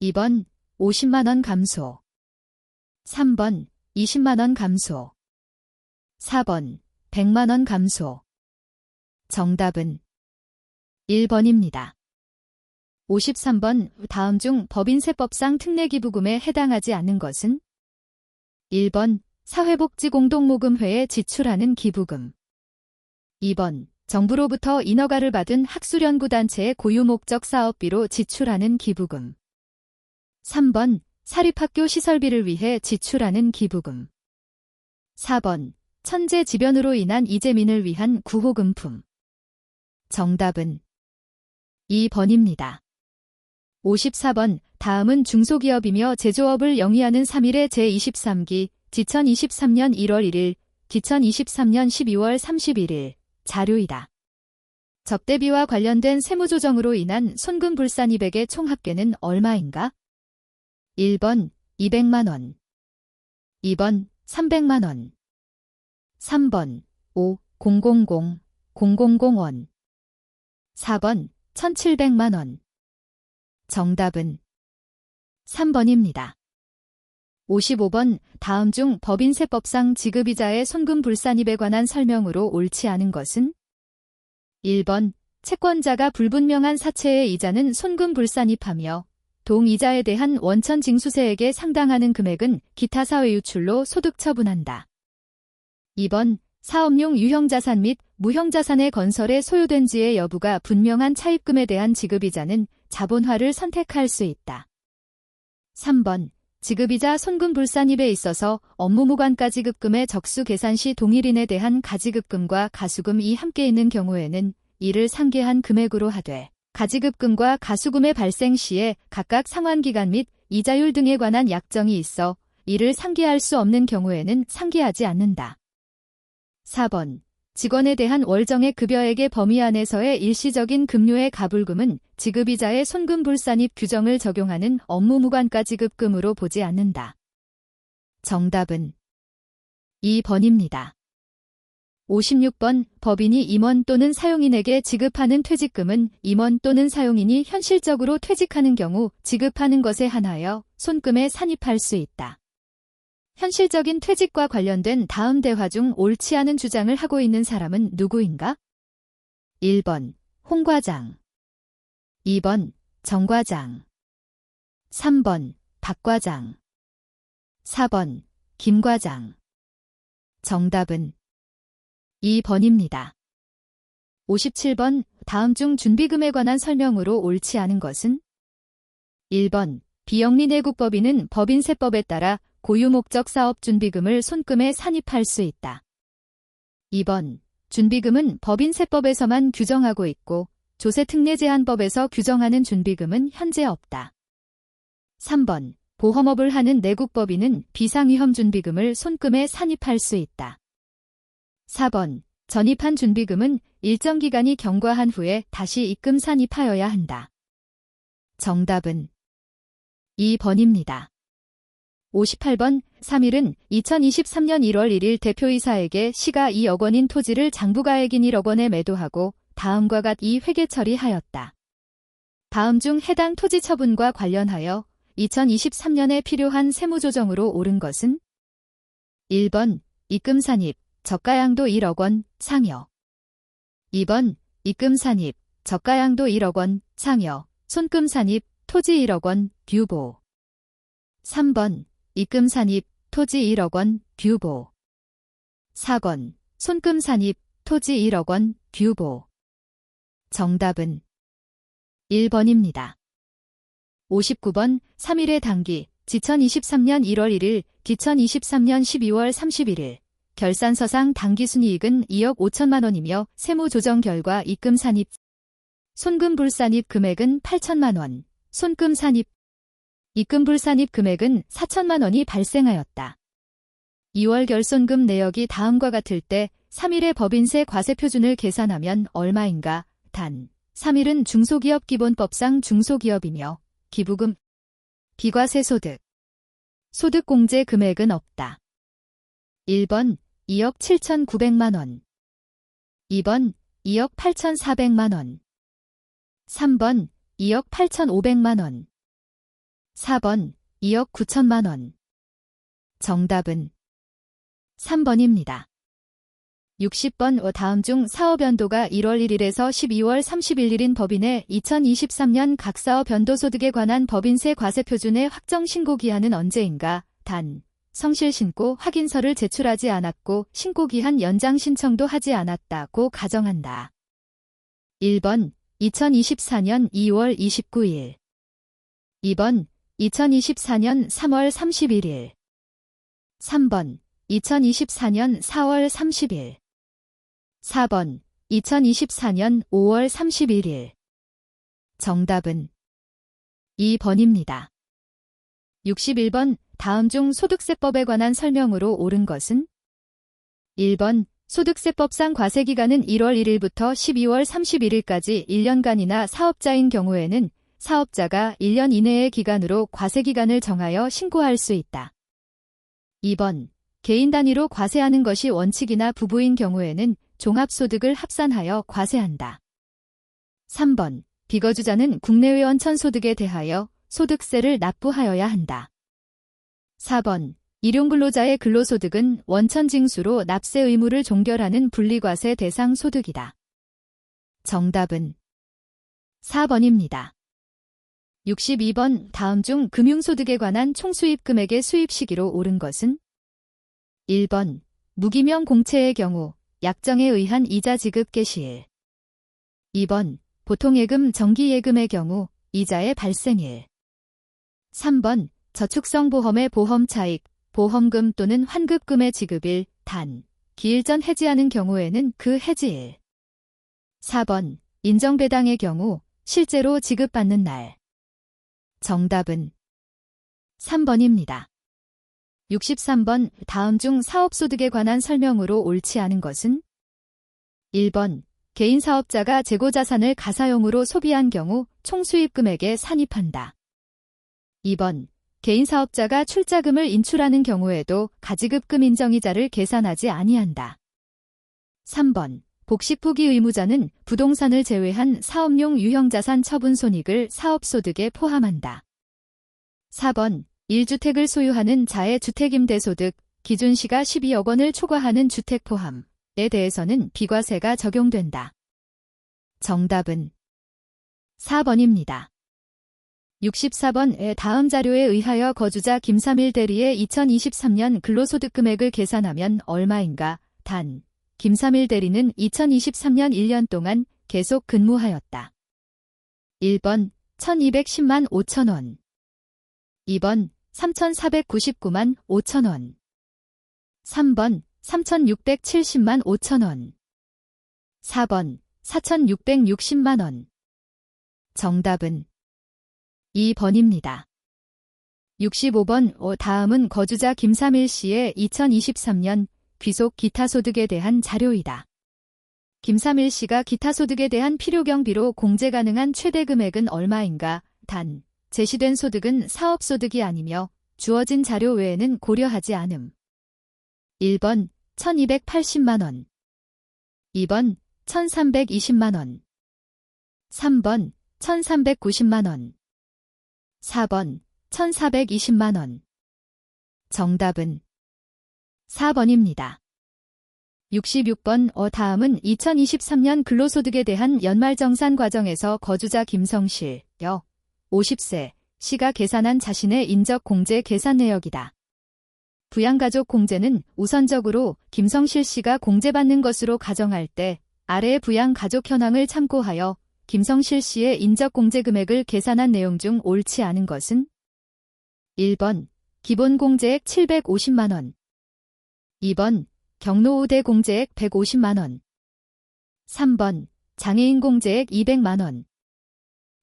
2번, 50만원 감소. 3번, 20만원 감소. 4번, 100만원 감소. 정답은 1번입니다. 53번, 다음 중 법인세법상 특례기부금에 해당하지 않는 것은? 1번, 사회복지공동모금회에 지출하는 기부금. 2번, 정부로부터 인허가를 받은 학술연구단체의 고유목적 사업비로 지출하는 기부금. 3번, 사립학교 시설비를 위해 지출하는 기부금. 4번, 천재지변으로 인한 이재민을 위한 구호금품. 정답은 2번입니다. 54번, 다음은 중소기업이며 제조업을 영위하는 3일의 제23기 지천23년 1월 1일, 기천23년 12월 31일 자료이다. 접대비와 관련된 세무조정으로 인한 손금불산입액의 총합계는 얼마인가? 1번 200만원, 2번 300만원, 3번 5,000,000원, 4번 1,700만원. 정답은 3번입니다. 55번, 다음 중 법인세법상 지급이자의 손금불산입에 관한 설명으로 옳지 않은 것은? 1번, 채권자가 불분명한 사채의 이자는 손금불산입하며 동이자에 대한 원천징수세액에 상당하는 금액은 기타 사회유출로 소득처분한다. 2번, 사업용 유형자산 및 무형자산의 건설에 소요된 지의 여부가 분명한 차입금에 대한 지급이자는 자본화를 선택할 수 있다. 3번, 지급이자 손금불산입에 있어서 업무무관가지급금의 적수 계산 시 동일인에 대한 가지급금과 가수금이 함께 있는 경우에는 이를 상계한 금액으로 하되 가지급금과 가수금의 발생 시에 각각 상환기간 및 이자율 등에 관한 약정이 있어 이를 상계할 수 없는 경우에는 상계하지 않는다. 4번, 직원에 대한 월정액 급여액의 범위 안에서의 일시적인 급료의 가불금은 지급이자의 손금불산입 규정을 적용하는 업무무관가지급금으로 보지 않는다. 정답은 2번입니다. 56번, 법인이 임원 또는 사용인에게 지급하는 퇴직금은 임원 또는 사용인이 현실적으로 퇴직하는 경우 지급하는 것에 한하여 손금에 산입할 수 있다. 현실적인 퇴직과 관련된 다음 대화 중 옳지 않은 주장을 하고 있는 사람은 누구인가? 1번, 홍 과장. 2번, 정 과장. 3번, 박 과장. 4번, 김 과장. 정답은 2번입니다. 57번 다음 중 준비금에 관한 설명으로 옳지 않은 것은? 1번 비영리내국법인은 법인세법에 따라 고유목적 사업 준비금을 손금에 산입할 수 있다. 2번 준비금은 법인세법에서만 규정하고 있고 조세특례제한법에서 규정하는 준비금은 현재 없다. 3번 보험업을 하는 내국법인은 비상위험 준비금을 손금에 산입할 수 있다. 4번 전입한 준비금은 일정 기간이 경과한 후에 다시 입금 산입하여야 한다. 정답은 2번입니다. 58번 3일은 2023년 1월 1일 대표이사에게 시가 2억 원인 토지를 장부가액인 1억 원에 매도하고 다음과 같이 회계 처리하였다. 다음 중 해당 토지 처분과 관련하여 2023년에 필요한 세무조정으로 옳은 것은? 1번 입금 산입, 저가양도 1억 원, 상여. 2번 입금 산입, 저가양도 1억 원, 상여, 손금 산입, 토지 1억 원, 규보. 3번 입금 산입, 토지 1억 원, 규보. 4번 손금 산입, 토지 1억 원, 규보. 정답은 1번입니다. 59번 3일의 당기, 지천23년 1월 1일, 기천23년 12월 31일. 결산서상 당기순이익은 2억 5천만 원이며 세무조정 결과 입금 산입, 손금 불산입 금액은 8천만 원, 손금 산입, 입금 불산입 금액은 4천만 원이 발생하였다. 2월 결손금 내역이 다음과 같을 때 3일의 법인세 과세표준을 계산하면 얼마인가? 단, 3일은 중소기업기본법상 중소기업이며 기부금, 비과세소득, 소득공제 금액은 없다. 1번 2억 7,900만 원, 2번 2억 8,400만 원, 3번 2억 8,500만 원, 4번 2억 9천만 원. 정답은 3번입니다. 60번 다음 중 사업 연도가 1월 1일에서 12월 31일인 법인의 2023년 각 사업 연도소득에 관한 법인세 과세표준의 확정 신고 기한은 언제인가? 단, 성실 신고 확인서를 제출하지 않았고 신고 기한 연장 신청도 하지 않았다고 가정한다. 1번 2024년 2월 29일, 2번 2024년 3월 31일, 3번 2024년 4월 30일, 4번 2024년 5월 31일. 정답은 2번입니다. 61번 다음 중 소득세법에 관한 설명으로 옳은 것은? 1번 소득세법상 과세기간은 1월 1일부터 12월 31일까지 1년간이나 사업자인 경우에는 사업자가 1년 이내의 기간으로 과세기간을 정하여 신고할 수 있다. 2번 개인 단위로 과세하는 것이 원칙이나 부부인 경우에는 종합소득을 합산하여 과세한다. 3번 비거주자는 국내외 원천소득에 대하여 소득세를 납부하여야 한다. 4번 일용근로자의 근로소득은 원천징수로 납세 의무를 종결하는 분리과세 대상 소득이다. 정답은 4번입니다. 62번 다음 중 금융소득에 관한 총수입 금액의 수입 시기로 옳은 것은? 1번 무기명 공채의 경우 약정에 의한 이자 지급 개시일. 2번 보통예금 정기예금의 경우 이자의 발생일. 3번 저축성 보험의 보험 차익, 보험금 또는 환급금의 지급일, 단, 기일 전 해지하는 경우에는 그 해지일. 4번 인정배당의 경우 실제로 지급받는 날. 정답은 3번입니다. 63번 다음 중 사업소득에 관한 설명으로 옳지 않은 것은? 1번 개인 사업자가 재고자산을 가사용으로 소비한 경우 총수입 금액에 산입한다. 2번 개인 사업자가 출자금을 인출하는 경우에도 가지급금 인정이자를 계산하지 아니한다. 3번 복식부기 의무자는 부동산을 제외한 사업용 유형자산 처분 손익을 사업소득에 포함한다. 4번 1주택을 소유하는 자의 주택임대소득, 기준시가 12억 원을 초과하는 주택 포함에 대해서는 비과세가 적용된다. 정답은 4번입니다. 64번 다음 자료에 의하여 거주자 김삼일 대리의 2023년 근로소득 금액을 계산하면 얼마인가? 단, 김삼일 대리는 2023년 1년 동안 계속 근무하였다. 1번 1210만 5천원 2번 3499만 5천원 3번 3670만 5천원 4번 4660만원 정답은 2번입니다. 65번 다음은 거주자 김삼일 씨의 2023년 귀속 기타소득에 대한 자료이다. 김삼일 씨가 기타소득에 대한 필요경비로 공제 가능한 최대 금액은 얼마인가? 단, 제시된 소득은 사업소득이 아니며 주어진 자료 외에는 고려하지 않음. 1번 1280만원 2번 1320만원 3번 1390만원 4번 1420만원 정답은 4번입니다. 66번 다음은 2023년 근로소득에 대한 연말정산 과정에서 거주자 김성실, 여, 50세, 씨가 계산한 자신의 인적공제 계산 내역이다. 부양가족 공제는 우선적으로 김성실 씨가 공제받는 것으로 가정할 때 아래의 부양가족 현황을 참고하여 김성실 씨의 인적공제 금액을 계산한 내용 중 옳지 않은 것은 1번 기본공제액 750만원 2번 경로우대 공제액 150만원 3번 장애인 공제액 200만원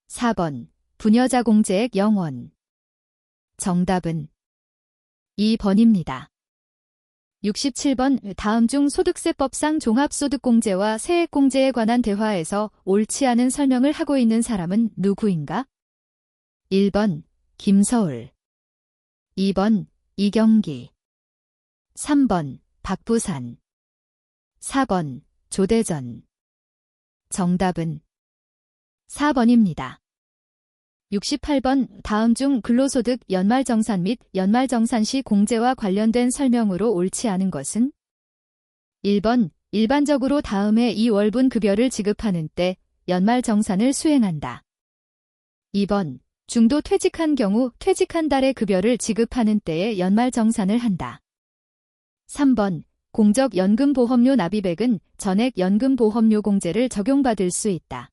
4번 부녀자 공제액 0원 정답은 2번입니다. 67번 다음 중 소득세법상 종합소득공제와 세액공제에 관한 대화에서 옳지 않은 설명을 하고 있는 사람은 누구인가? 1번 김서울 2번 이경기 3번 박부산 4번 조대전 정답은 4번입니다. 68번 다음 중 근로소득 연말정산 및 연말정산 시 공제와 관련된 설명으로 옳지 않은 것은 1번 일반적으로 다음의 2월분 급여를 지급하는 때 연말정산을 수행한다. 2번 중도 퇴직한 경우 퇴직한 달의 급여를 지급하는 때에 연말정산을 한다. 3번 공적연금보험료 납입액은 전액연금보험료 공제를 적용받을 수 있다.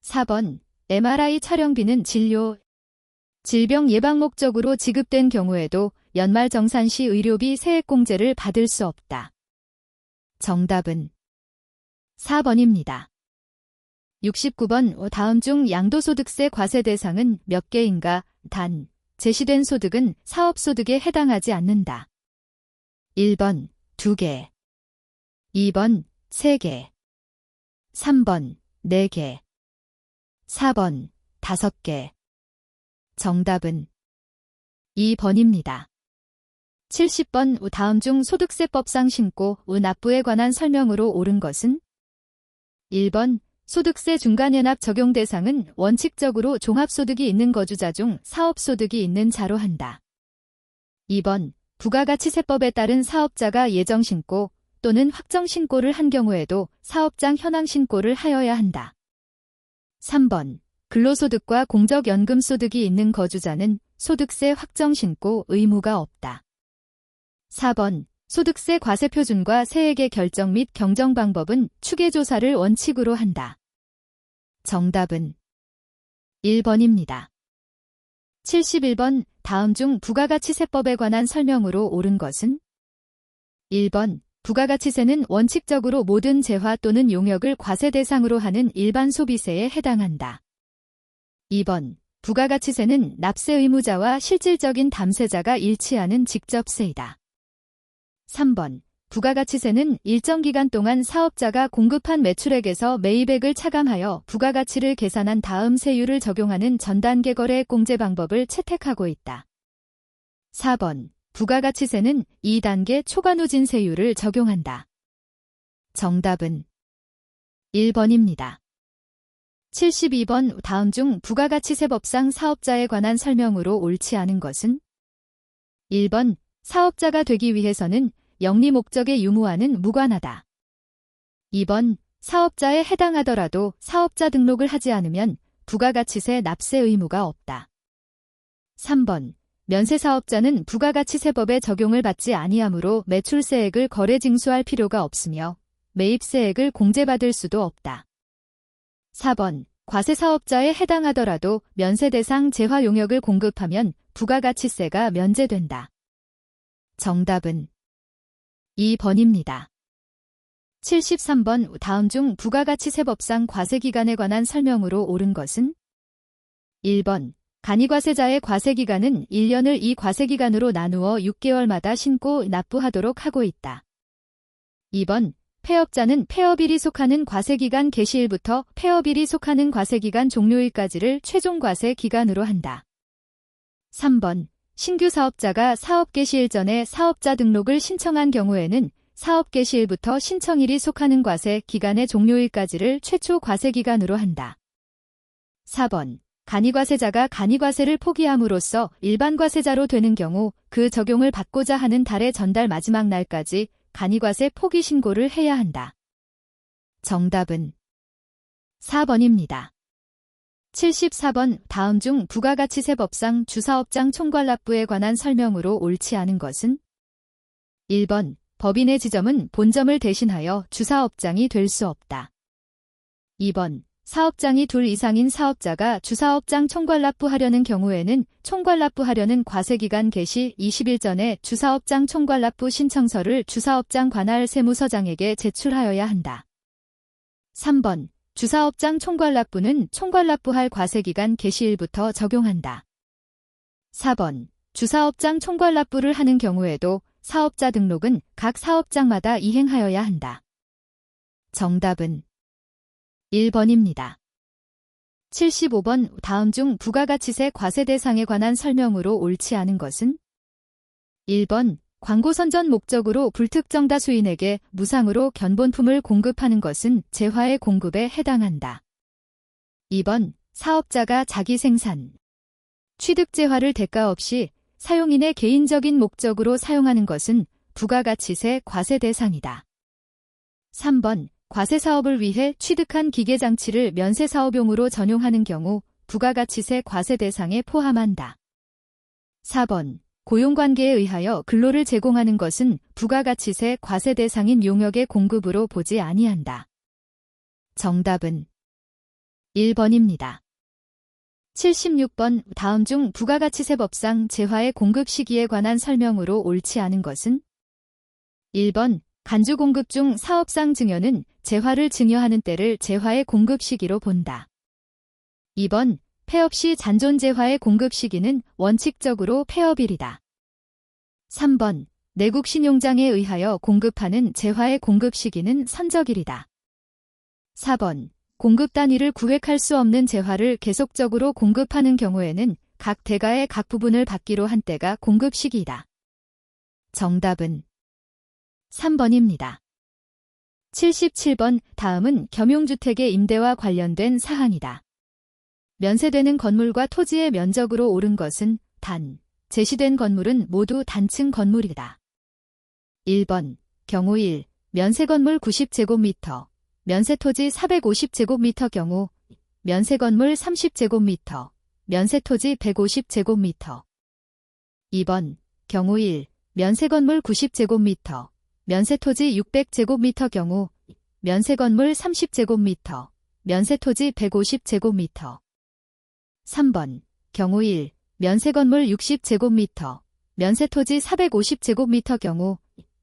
4번 MRI 촬영비는 진료, 질병 예방 목적으로 지급된 경우에도 연말정산 시 의료비 세액공제를 받을 수 없다. 정답은 4번입니다. 69번 다음 중 양도소득세 과세 대상은 몇 개인가? 단, 제시된 소득은 사업소득에 해당하지 않는다. 1번 2개 2번 3개 3번 4개 4번 5개 정답은 2번입니다. 70번 다음 중 소득세법상 신고, 납부에 관한 설명으로 옳은 것은 1번 소득세 중간연합 적용 대상은 원칙적으로 종합소득이 있는 거주자 중 사업소득이 있는 자로 한다. 2번 부가가치세법에 따른 사업자가 예정신고 또는 확정신고를 한 경우에도 사업장 현황신고를 하여야 한다. 3번 근로소득과 공적연금소득이 있는 거주자는 소득세 확정신고 의무가 없다. 4번 소득세 과세표준과 세액의 결정 및 경정 방법은 추계조사를 원칙으로 한다. 정답은 1번입니다. 71번 다음 중 부가가치세법에 관한 설명으로 옳은 것은 1번 부가가치세는 원칙적으로 모든 재화 또는 용역을 과세 대상으로 하는 일반 소비세에 해당한다. 2번 부가가치세는 납세 의무자와 실질적인 담세자가 일치하는 직접세이다. 3번 부가가치세는 일정 기간 동안 사업자가 공급한 매출액에서 매입액을 차감하여 부가가치를 계산한 다음 세율을 적용하는 전단계 거래액 공제 방법을 채택하고 있다. 4번 부가가치세는 2단계 초과누진 세율을 적용한다. 정답은 1번입니다. 72번 다음 중 부가가치세법상 사업자에 관한 설명으로 옳지 않은 것은 1번 사업자가 되기 위해서는 영리 목적의 유무와는 무관하다. 2번 사업자에 해당하더라도 사업자 등록을 하지 않으면 부가가치세 납세 의무가 없다. 3번 면세사업자는 부가가치세법의 적용을 받지 아니하므로 매출세액을 거래징수할 필요가 없으며 매입세액을 공제받을 수도 없다. 4번. 과세사업자에 해당하더라도 면세 대상 재화 용역을 공급하면 부가가치세가 면제된다. 정답은 2번입니다. 73번. 다음 중 부가가치세법상 과세기간에 관한 설명으로 옳은 것은? 1번. 간이과세자의 과세기간은 1년을 이 과세기간으로 나누어 6개월마다 신고 납부하도록 하고 있다. 2번. 폐업자는 폐업일이 속하는 과세기간 개시일부터 폐업일이 속하는 과세기간 종료일까지를 최종과세 기간으로 한다. 3번. 신규 사업자가 사업 개시일 전에 사업자 등록을 신청한 경우에는 사업 개시일부터 신청일이 속하는 과세 기간의 종료일까지를 최초 과세기간으로 한다. 4번. 간이과세자가 간이과세를 포기함으로써 일반과세자로 되는 경우 그 적용을 받고자 하는 달의 전달 마지막 날까지 간이과세 포기 신고를 해야 한다. 정답은 4번입니다. 74번. 다음 중 부가가치세법상 주사업장 총괄납부에 관한 설명으로 옳지 않은 것은? 1번. 법인의 지점은 본점을 대신하여 주사업장이 될 수 없다. 2번. 사업장이 둘 이상인 사업자가 주사업장 총괄납부하려는 경우에는 총괄납부하려는 과세기간 개시 20일 전에 주사업장 총괄납부 신청서를 주사업장 관할 세무서장에게 제출하여야 한다. 3번. 주사업장 총괄납부는 총괄납부할 과세기간 개시일부터 적용한다. 4번. 주사업장 총괄납부를 하는 경우에도 사업자 등록은 각 사업장마다 이행하여야 한다. 정답은 1번입니다. 75번. 다음 중 부가가치세 과세 대상에 관한 설명으로 옳지 않은 것은? 1번. 광고 선전 목적으로 불특정 다수인에게 무상으로 견본품을 공급하는 것은 재화의 공급에 해당한다. 2번. 사업자가 자기 생산, 취득 재화를 대가 없이 사용인의 개인적인 목적으로 사용하는 것은 부가가치세 과세 대상이다. 3번. 과세사업을 위해 취득한 기계장치를 면세사업용으로 전용하는 경우 부가가치세 과세 대상에 포함한다. 4번. 고용관계에 의하여 근로를 제공하는 것은 부가가치세 과세 대상인 용역의 공급으로 보지 아니한다. 정답은 1번입니다. 76번. 다음 중 부가가치세법상 재화의 공급 시기에 관한 설명으로 옳지 않은 것은? 1번. 간주 공급 중 사업상 증여는 재화를 증여하는 때를 재화의 공급 시기로 본다. 2번. 폐업 시 잔존 재화의 공급 시기는 원칙적으로 폐업일이다. 3번. 내국 신용장에 의하여 공급하는 재화의 공급 시기는 선적일이다. 4번. 공급 단위를 구획할 수 없는 재화를 계속적으로 공급하는 경우에는 각 대가의 각 부분을 받기로 한 때가 공급 시기이다. 정답은 3번입니다. 77번. 다음은 겸용주택의 임대와 관련된 사항이다. 면세되는 건물과 토지의 면적으로 옳은 것은 단, 제시된 건물은 모두 단층 건물이다. 1번. 경우 1. 면세건물 90제곱미터, 면세토지 450제곱미터 경우 면세건물 30제곱미터, 면세토지 150제곱미터. 2번. 경우 1. 면세건물 90제곱미터, 면세토지 600제곱미터 경우 면세건물 30제곱미터, 면세토지 150제곱미터. 3번. 경우 1. 면세건물 60제곱미터, 면세토지 450제곱미터 경우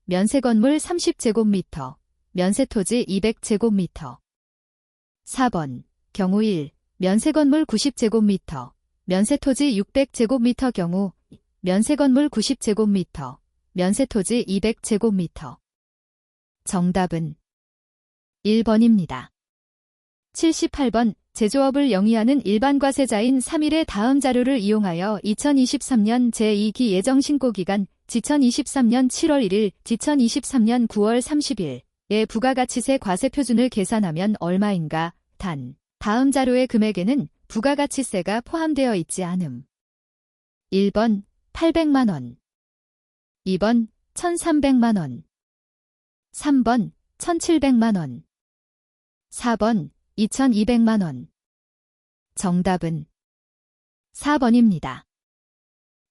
면세건물 30제곱미터, 면세토지 200제곱미터. 4번. 경우 1. 면세건물 90제곱미터, 면세토지 600제곱미터 경우 면세건물 90제곱미터, 면세토지 200제곱미터. 정답은 1번입니다. 78번. 제조업을 영위하는 일반과세자인 3일의 다음 자료를 이용하여 2023년 제2기 예정신고기간 지천23년 7월 1일, 지천23년 9월 30일의 부가가치세 과세표준을 계산하면 얼마인가? 단, 다음 자료의 금액에는 부가가치세가 포함되어 있지 않음. 1번 800만원, 2번 1300만원, 3번 1700만원, 4번 2200만원. 정답은 4번입니다.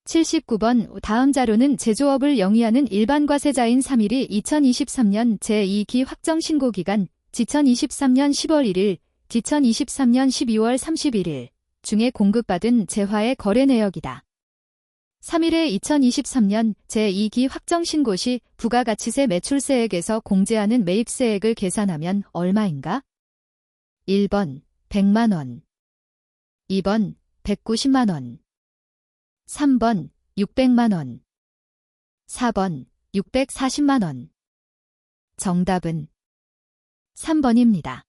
79번 다음 자료는 제조업을 영위하는 일반 과세자인 3일이 2023년 제2기 확정 신고기간 지천23년 10월 1일, 지천23년 12월 31일 중에 공급받은 재화의 거래 내역이다. 3일에 2023년 제2기 확정 신고 시 부가가치세 매출세액에서 공제하는 매입세액을 계산하면 얼마인가? 1번 100만원, 2번 190만원, 3번 600만원, 4번 640만원. 정답은 3번입니다.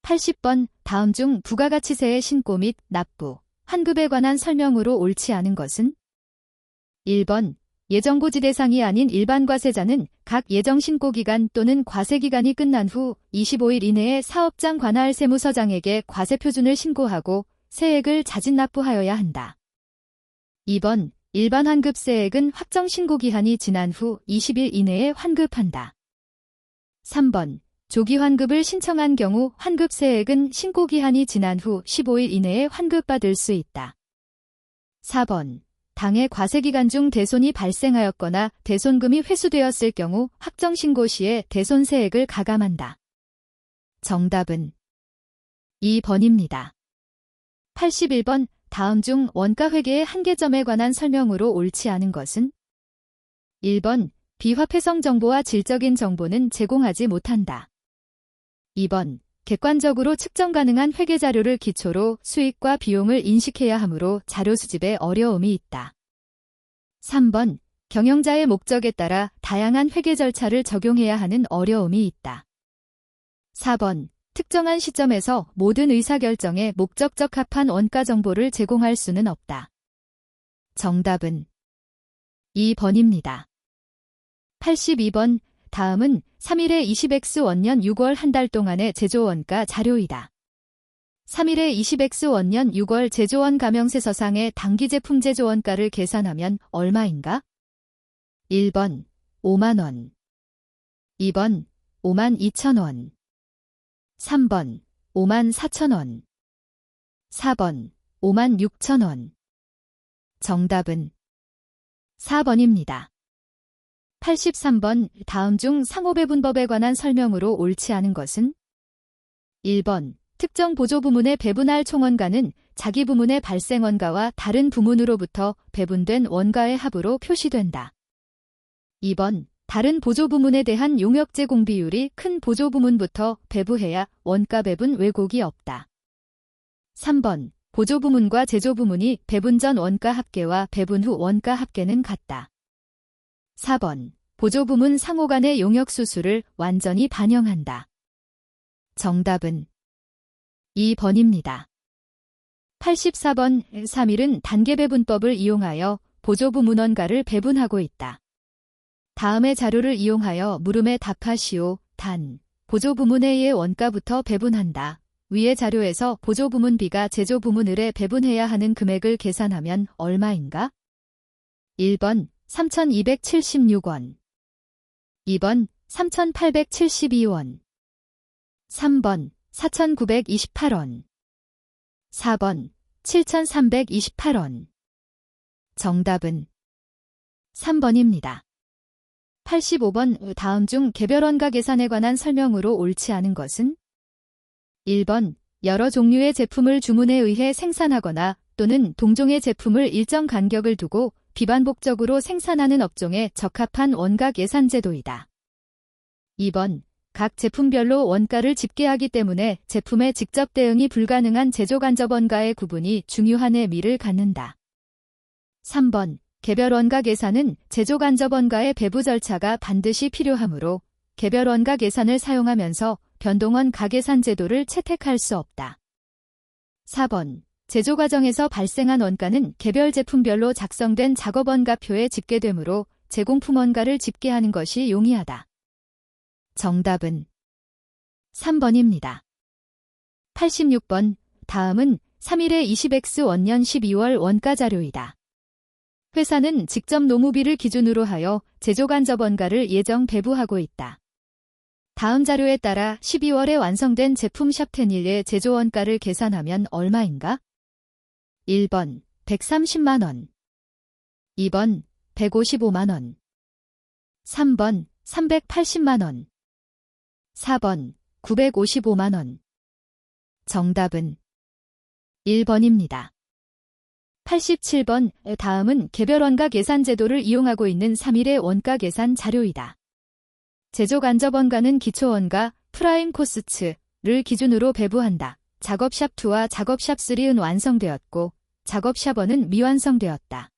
80번 다음 중 부가가치세의 신고 및 납부, 환급에 관한 설명으로 옳지 않은 것은? 1번 예정고지 대상이 아닌 일반 과세자는 각 예정신고기간 또는 과세기간이 끝난 후 25일 이내에 사업장 관할 세무서장에게 과세표준을 신고하고 세액을 자진 납부하여야 한다. 2번 일반 환급세액은 확정 신고기한이 지난 후 20일 이내에 환급한다. 3번 조기 환급을 신청한 경우 환급세액은 신고기한이 지난 후 15일 이내에 환급받을 수 있다. 4번 당해 과세기간 중 대손이 발생하였거나 대손금이 회수되었을 경우 확정신고 시에 대손세액을 가감한다. 정답은 2번입니다. 81번 다음 중 원가회계의 한계점에 관한 설명으로 옳지 않은 것은? 1번 비화폐성 정보와 질적인 정보는 제공하지 못한다. 2번 객관적으로 측정 가능한 회계자료를 기초로 수익과 비용을 인식해야 하므로 자료 수집에 어려움이 있다. 3번 경영자의 목적에 따라 다양한 회계 절차를 적용해야 하는 어려움이 있다. 4번 특정한 시점에서 모든 의사결정에 목적적 합한 원가 정보를 제공할 수는 없다. 정답은 2번입니다. 82번 다음은 3일의 20X 원년 6월 한 달 동안의 제조원가 자료이다. 3일의 20X 원년 6월 제조원 가명세서상의 당기제품 제조원가를 계산하면 얼마인가? 1번 5만원, 2번 5만 2천원, 3번 5만 4천원, 4번 5만 6천원. 정답은 4번입니다. 83번 다음 중 상호배분법에 관한 설명으로 옳지 않은 것은? 1번 특정 보조부문에 배분할 총원가는 자기 부문의 발생원가와 다른 부문으로부터 배분된 원가의 합으로 표시된다. 2번 다른 보조부문에 대한 용역 제공 비율이 큰 보조부문부터 배부해야 원가 배분 왜곡이 없다. 3번 보조부문과 제조부문이 배분 전 원가 합계와 배분 후 원가 합계는 같다. 4번 보조부문 상호 간의 용역 수수를 완전히 반영한다. 정답은 2번입니다. 84번 3일은 단계배분법을 이용하여 보조부문원가를 배분하고 있다. 다음의 자료를 이용하여 물음에 답하시오. 단, 보조부문 A의 원가부터 배분한다. 위의 자료에서 보조부문 B가 제조부문 을에 배분해야 하는 금액을 계산하면 얼마인가? 1번 3,276원, 2번 3,872원, 3번 4,928원, 4번 7,328원. 정답은 3번입니다. 85번 다음 중 개별원가 계산에 관한 설명으로 옳지 않은 것은? 1번 여러 종류의 제품을 주문에 의해 생산하거나 또는 동종의 제품을 일정 간격을 두고 비반복적으로 생산하는 업종에 적합한 원가 계산 제도이다. 2번 각 제품별로 원가를 집계하기 때문에 제품의 직접 대응이 불가능한 제조간접 원가의 구분이 중요한 의미를 갖는다. 3번 개별 원가 계산은 제조간접 원가의 배부 절차가 반드시 필요하므로 개별 원가 계산을 사용하면서 변동원 가계산 제도를 채택할 수 없다. 4번 제조 과정에서 발생한 원가는 개별 제품별로 작성된 작업 원가표에 집계되므로 제공품 원가를 집계하는 것이 용이하다. 정답은 3번입니다. 86번 다음은 3일의 20X 원년 12월 원가 자료이다. 회사는 직접 노무비를 기준으로 하여 제조간접 원가를 예정 배부하고 있다. 다음 자료에 따라 12월에 완성된 제품 샵10일의 제조 원가를 계산하면 얼마인가? 1번 130만원, 2번 155만원, 3번 380만원, 4번 955만원. 정답은 1번입니다. 87번. 다음은 개별 원가 계산 제도를 이용하고 있는 3일의 원가 계산 자료이다. 제조 간접 원가는 기초 원가, 프라임 코스츠를 기준으로 배부한다. 작업샵 2와 작업샵 3은 완성되었고, 작업샵 1은 미완성되었다.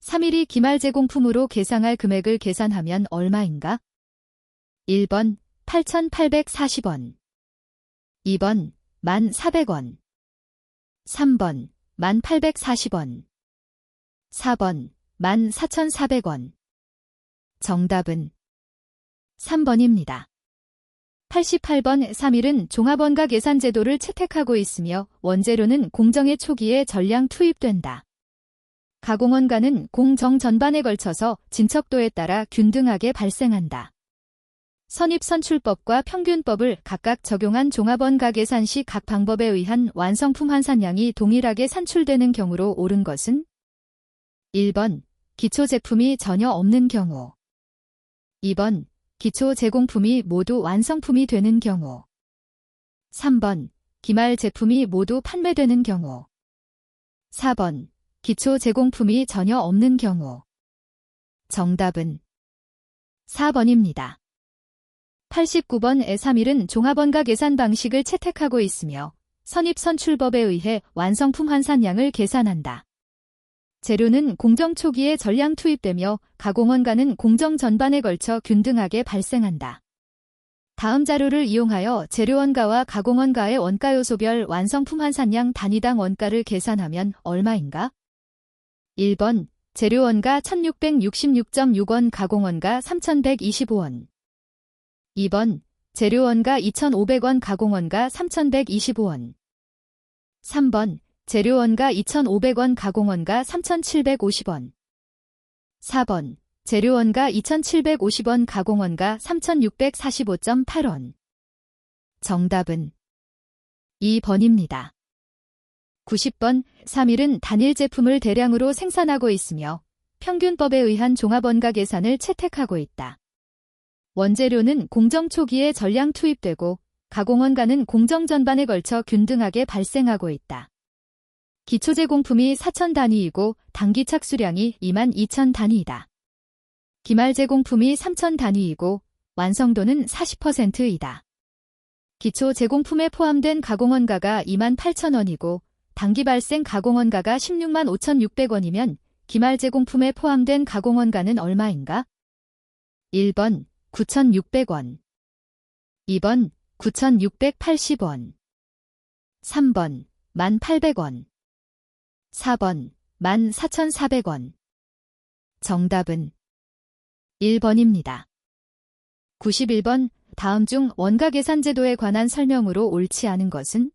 3일이 기말 제공품으로 계상할 금액을 계산하면 얼마인가? 1번 8,840원, 2번 1,400원, 3번 1,840원, 4번 14,400원. 정답은 3번입니다. 88번. 3일은 종합원가 계산 제도를 채택하고 있으며 원재료는 공정의 초기에 전량 투입된다. 가공원가는 공정 전반에 걸쳐서 진척도에 따라 균등하게 발생한다. 선입선출법과 평균법을 각각 적용한 종합원가 계산 시 각 방법에 의한 완성품 환산량이 동일하게 산출되는 경우로 옳은 것은 1번 기초 제품이 전혀 없는 경우, 2번 기초 제공품이 모두 완성품이 되는 경우, 3번 기말 제품이 모두 판매되는 경우, 4번 기초 제공품이 전혀 없는 경우. 정답은 4번입니다. 89번. 3일은 종합원가 계산 방식을 채택하고 있으며 선입선출법에 의해 완성품 환산량을 계산한다. 재료는 공정 초기에 전량 투입되며 가공원가는 공정 전반에 걸쳐 균등하게 발생한다. 다음 자료를 이용하여 재료원가와 가공원가의 원가요소별 완성품 환산량 단위당 원가를 계산하면 얼마인가? 1번 재료원가 1,666.6원, 가공원가 3,125원. 2번 재료원가 2,500원, 가공원가 3,125원. 3번 재료원가 2,500원, 가공원가 3,750원. 4번 재료원가 2,750원, 가공원가 3,645.8원. 정답은 2번입니다. 90번. 3일은 단일 제품을 대량으로 생산하고 있으며 평균법에 의한 종합원가 계산을 채택하고 있다. 원재료는 공정 초기에 전량 투입되고 가공원가는 공정 전반에 걸쳐 균등하게 발생하고 있다. 기초 제공품이 4,000단위이고 단기 착수량이 22,000단위이다. 기말 제공품이 3,000단위이고 완성도는 40%이다. 기초 제공품에 포함된 가공원가가 28,000원이고 단기 발생 가공원가가 165,600원이면 기말 제공품에 포함된 가공원가는 얼마인가? 1번 9,600원, 2번 9,680원, 3번 1,800원, 4번 14,400원. 정답은 1번입니다. 91번. 다음 중 원가 계산 제도에 관한 설명으로 옳지 않은 것은?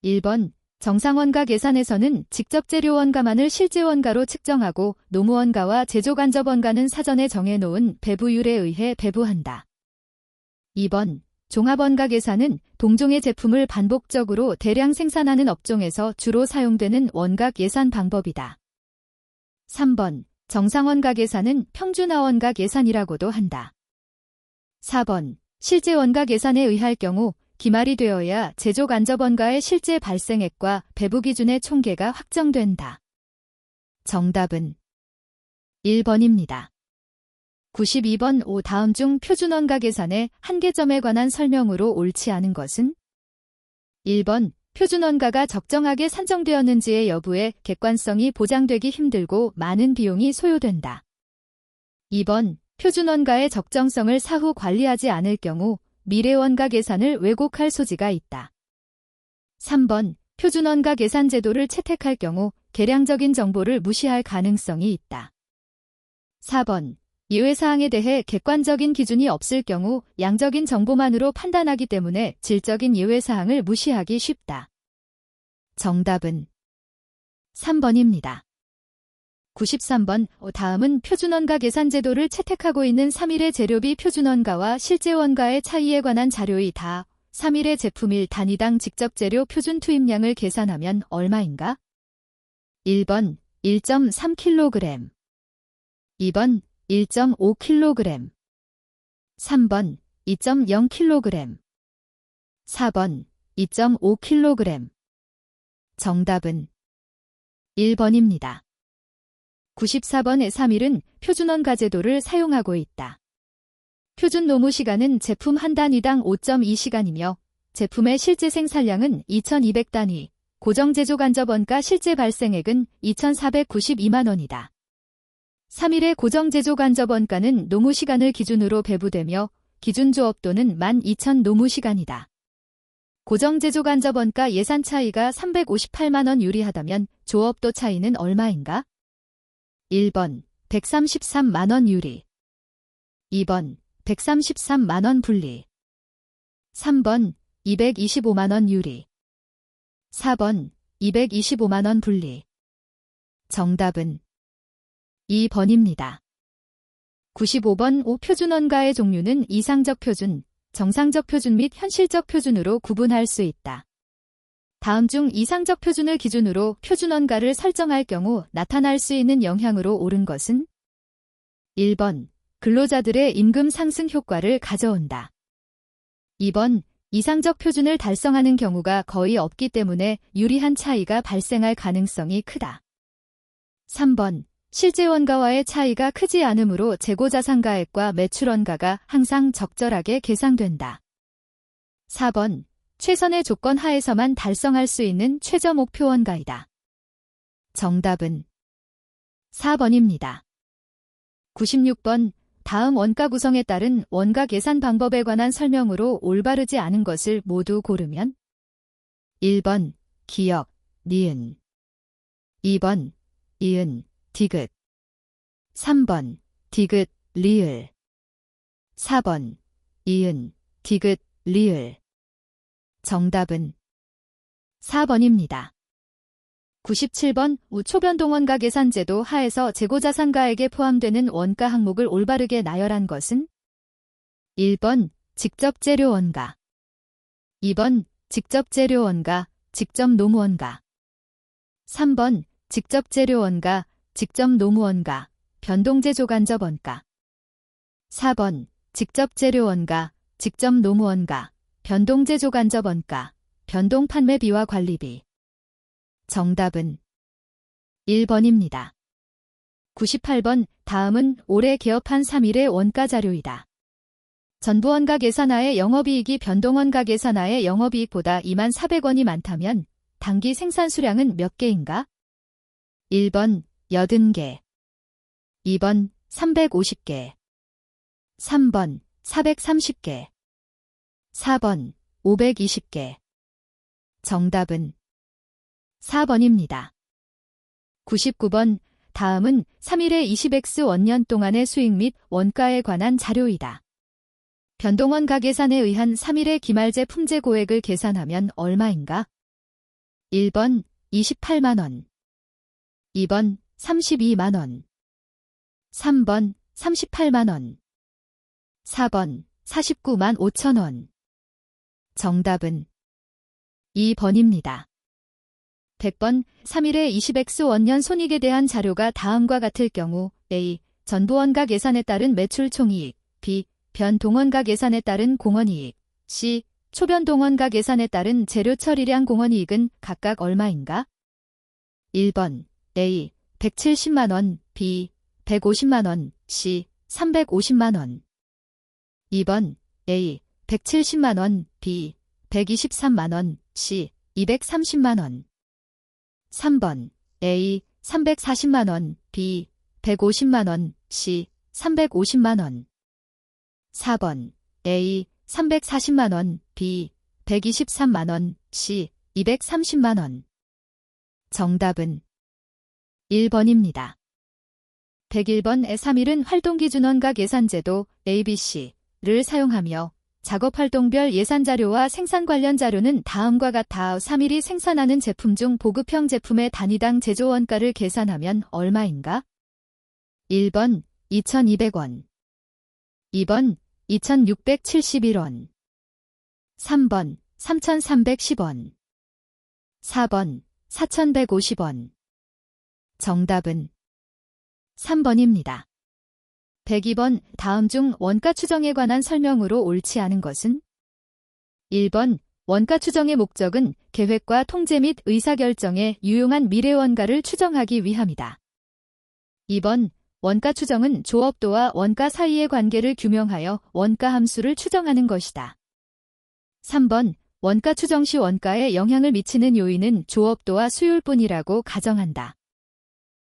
1번 정상원가 계산에서는 직접 재료 원가만을 실제 원가로 측정하고 노무원가와 제조 간접 원가는 사전에 정해놓은 배부율에 의해 배부한다. 2번 종합원가 계산은 동종의 제품을 반복적으로 대량 생산하는 업종에서 주로 사용되는 원가 계산 방법이다. 3번 정상원가 계산은 평준화원가 계산이라고도 한다. 4번 실제 원가 계산에 의할 경우 기말이 되어야 제조 간접 원가의 실제 발생액과 배부 기준의 총계가 확정된다. 정답은 1번입니다. 92번. 다음 중 표준원가 계산의 한계점에 관한 설명으로 옳지 않은 것은? 1번 표준원가가 적정하게 산정되었는지의 여부에 객관성이 보장되기 힘들고 많은 비용이 소요된다. 2번 표준원가의 적정성을 사후 관리하지 않을 경우 미래원가 계산을 왜곡할 소지가 있다. 3번 표준원가 계산 제도를 채택할 경우 계량적인 정보를 무시할 가능성이 있다. 4번 예외사항에 대해 객관적인 기준이 없을 경우 양적인 정보만으로 판단하기 때문에 질적인 예외사항을 무시하기 쉽다. 정답은 3번입니다. 93번. 다음은 표준원가 계산 제도를 채택하고 있는 3일의 재료비 표준원가와 실제 원가의 차이에 관한 자료이다. 3일의 제품일 단위당 직접 재료 표준 투입량을 계산하면 얼마인가? 1번 1.3kg, 2번 1.5kg, 3번 2.0kg, 4번 2.5kg. 정답은 1번입니다. 94번의 3일은 표준원가 제도를 사용하고 있다. 표준 노무 시간은 제품 한 단위당 5.2시간이며 제품의 실제 생산량은 2,200단위, 고정 제조 간접 원가 실제 발생액은 2,492만 원이다. 3일의 고정 제조 간접 원가는 노무 시간을 기준으로 배부되며 기준 조업도는 12,000 노무 시간이다. 고정 제조 간접 원가 예산 차이가 358만 원 유리하다면 조업도 차이는 얼마인가? 1번 133만 원 유리, 2번 133만 원 분리, 3번 225만 원 유리, 4번 225만 원 분리. 정답은 2번입니다. 95번 5 표준원가의 종류는 이상적 표준, 정상적 표준 및 현실적 표준으로 구분할 수 있다. 다음 중 이상적 표준을 기준으로 표준원가를 설정할 경우 나타날 수 있는 영향으로 옳은 것은? 1번 근로자들의 임금 상승 효과를 가져온다. 2번 이상적 표준을 달성하는 경우가 거의 없기 때문에 유리한 차이가 발생할 가능성이 크다. 3번 실제 원가와의 차이가 크지 않으므로 재고자산가액과 매출원가가 항상 적절하게 계상된다. 4번 최선의 조건 하에서만 달성할 수 있는 최저 목표 원가이다. 정답은 4번입니다. 96번 다음 원가 구성에 따른 원가 계산 방법에 관한 설명으로 올바르지 않은 것을 모두 고르면? 1번 기역, 니은, 2번 이은, 디귿, 3번 디귿, 리을, 4번 이은, 디귿, 리을. 정답은 4번입니다. 97번 우초변동원가 계산제도 하에서 재고자산가액에 포함되는 원가 항목을 올바르게 나열한 것은? 1번 직접재료원가, 2번 직접재료원가, 직접노무원가, 3번 직접재료원가, 직접노무원가, 변동제조간접원가, 4번 직접재료원가, 직접노무원가, 변동제조간접원가, 변동판매비와 관리비. 정답은 1번입니다. 98번 다음은 올해 개업한 3일의 원가 자료이다. 전부원가 계산하에 영업이익이 변동원가 계산하에 영업이익보다 24,000원이 많다면 당기 생산 수량은 몇 개인가? 1번 80개, 2번 350개, 3번 430개, 4번 520개. 정답은 4번입니다. 99번 다음은 3일의 20X 원년 동안의 수익 및 원가에 관한 자료이다. 변동원가 계산에 의한 3일의 기말재 품재 고액을 계산하면 얼마인가? 1번 28만원, 2번 32만원, 3번 38만원, 4번 49만 5천원. 정답은 2번입니다. 100번 3일의 20X 원년 손익에 대한 자료가 다음과 같을 경우 A. 전부원가 계산에 따른 매출 총이익, B. 변동원가 계산에 따른 공원이익, C. 초변동원가 계산에 따른 재료 처리량 공원이익은 각각 얼마인가? 1번 A. 170만원, B. 150만원, C. 350만원. 2번 A. 170만원, B. 123만원, C. 230만원. 3번 A. 340만원, B. 150만원, C. 350만원. 4번 A. 340만원, B. 123만원, C. 230만원. 정답은 1번입니다. 101번 3일은 활동기준원가 계산제도 ABC를 사용하며 작업활동별 예산자료와 생산 관련 자료는 다음과 같아 3일이 생산하는 제품 중 보급형 제품의 단위당 제조원가를 계산하면 얼마인가? 1번 2,200원, 2번 2,671원, 3번 3,310원, 4번 4,150원. 정답은 3번입니다. 102번 다음 중 원가 추정에 관한 설명으로 옳지 않은 것은? 1번 원가 추정의 목적은 계획과 통제 및 의사결정에 유용한 미래 원가를 추정하기 위함이다. 2번 원가 추정은 조업도와 원가 사이의 관계를 규명하여 원가 함수를 추정하는 것이다. 3번 원가 추정 시 원가에 영향을 미치는 요인은 조업도와 수율뿐이라고 가정한다.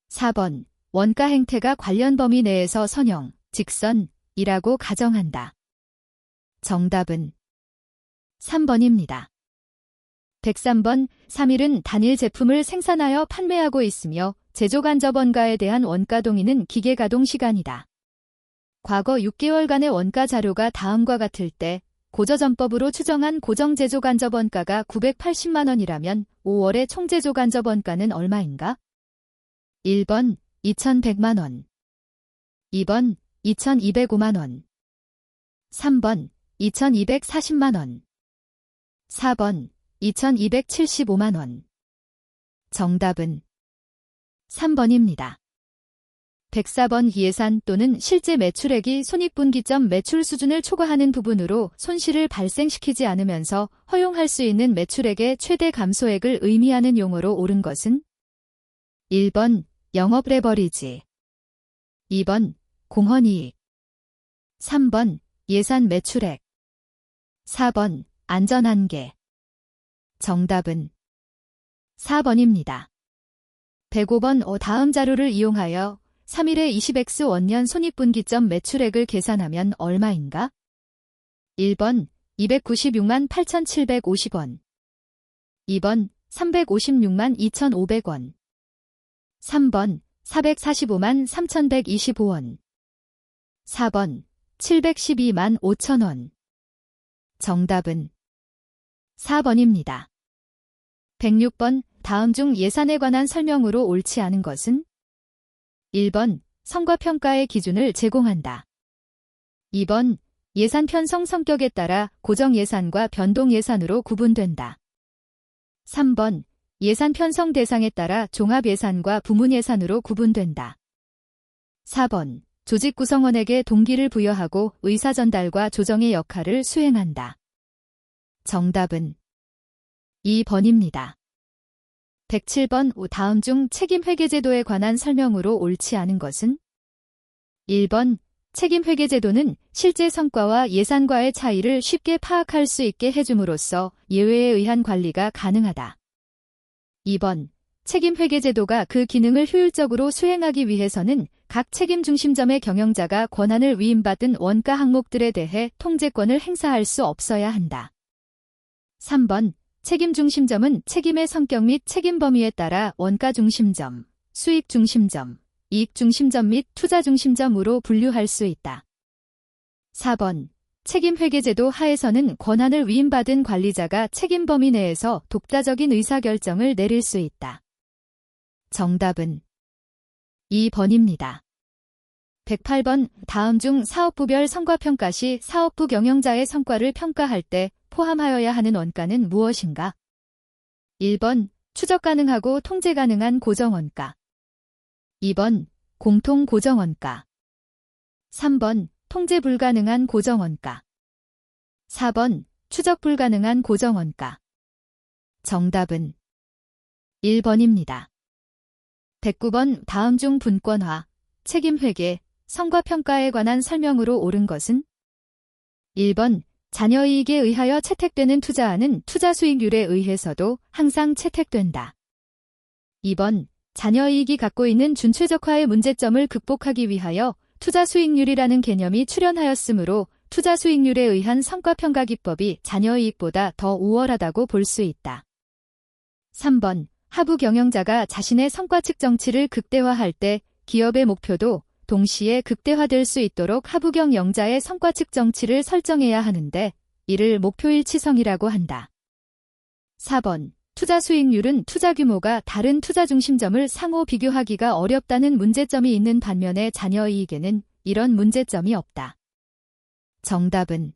4번 원가 행태가 관련 범위 내에서 선형, 직선이라고 가정한다. 정답은 3번입니다. 103번 3일은 단일 제품을 생산하여 판매하고 있으며 제조간접 원가에 대한 원가 동의는 기계가동 시간이다. 과거 6개월간의 원가 자료가 다음과 같을 때 고저점법으로 추정한 고정 제조간접 원가가 980만 원이라면 5월의 총 제조간접 원가는 얼마인가? 1번 2,100만 원, 2번 2,205만 원, 3번 2,240만 원, 4번 2,275만 원. 정답은 3번입니다. 104번 예산 또는 실제 매출액이 손익분기점 매출 수준을 초과하는 부분으로 손실을 발생시키지 않으면서 허용할 수 있는 매출액의 최대 감소액을 의미하는 용어로 옳은 것은? 1번 영업 레버리지, 2번 공헌이익, 3번 예산 매출액, 4번 안전한계. 정답은 4번입니다. 105번 다음 자료를 이용하여 3일의 20X 원년 손익분기점 매출액을 계산하면 얼마인가? 1번 296만 8,750원, 2번 356만 2,500원, 3번 445만 3,125원, 4번 712만 5천원. 정답은 4번입니다. 106번 다음 중 예산에 관한 설명으로 옳지 않은 것은? 1번 성과평가의 기준을 제공한다. 2번 예산 편성 성격에 따라 고정 예산과 변동 예산으로 구분된다. 3번 예산 편성 대상에 따라 종합 예산과 부문 예산으로 구분된다. 4번 조직 구성원에게 동기를 부여하고 의사 전달과 조정의 역할을 수행한다. 정답은 2번입니다. 107번 다음 중 책임회계제도에 관한 설명으로 옳지 않은 것은? 1번 책임회계제도는 실제 성과와 예산과의 차이를 쉽게 파악할 수 있게 해줌으로써 예외에 의한 관리가 가능하다. 2번 책임회계제도가 그 기능을 효율적으로 수행하기 위해서는 각 책임중심점의 경영자가 권한을 위임받은 원가 항목들에 대해 통제권을 행사할 수 없어야 한다. 3번 책임중심점은 책임의 성격 및 책임 범위에 따라 원가중심점, 수익중심점, 이익중심점 및 투자중심점으로 분류할 수 있다. 4번 책임회계제도 하에서는 권한을 위임받은 관리자가 책임 범위 내에서 독자적인 의사결정을 내릴 수 있다. 정답은 2번입니다. 108번 다음 중 사업부별 성과평가 시 사업부 경영자의 성과를 평가할 때 포함하여야 하는 원가는 무엇인가? 1번 추적 가능하고 통제 가능한 고정원가, 2번 공통 고정원가, 3번 통제 불가능한 고정원가, 4번 추적 불가능한 고정원가. 정답은 1번입니다. 109번 다음 중 분권화, 책임회계, 성과평가에 관한 설명으로 옳은 것은? 1번 자녀이익에 의하여 채택되는 투자안은 투자수익률에 의해서도 항상 채택된다. 2번 자녀이익이 갖고 있는 준최적화의 문제점을 극복하기 위하여 투자수익률이라는 개념이 출현하였으므로 투자수익률에 의한 성과평가 기법이 자녀이익보다 더 우월하다고 볼 수 있다. 3번 하부 경영자가 자신의 성과 측정치를 극대화할 때 기업의 목표도 동시에 극대화될 수 있도록 하부 경영자의 성과 측정치를 설정해야 하는데 이를 목표일치성이라고 한다. 4번 투자 수익률은 투자 규모가 다른 투자 중심점을 상호 비교하기가 어렵다는 문제점이 있는 반면에 자녀이익에는 이런 문제점이 없다. 정답은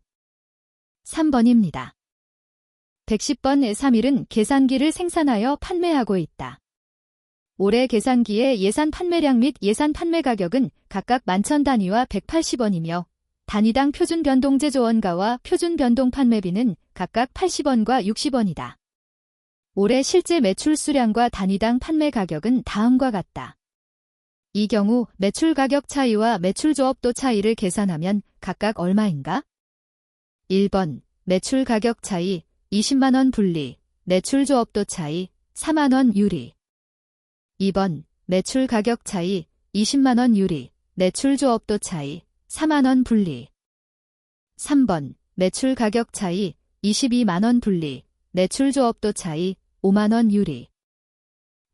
3번입니다. 110번 3일은 계산기를 생산하여 판매하고 있다. 올해 계산기의 예산 판매량 및 예산 판매 가격은 각각 11,000단위와 180원이며 단위당 표준 변동 제조원가와 표준 변동 판매비는 각각 80원과 60원이다. 올해 실제 매출 수량과 단위당 판매 가격은 다음과 같다. 이 경우 매출 가격 차이와 매출 조업도 차이를 계산하면 각각 얼마인가? 1번 매출 가격 차이 20만원 분리, 매출 조업도 차이 4만원 유리. 2번 매출 가격 차이 20만원 유리, 매출 조업도 차이 4만원 분리. 3번 매출 가격 차이 22만원 분리, 매출 조업도 차이 5만원 유리.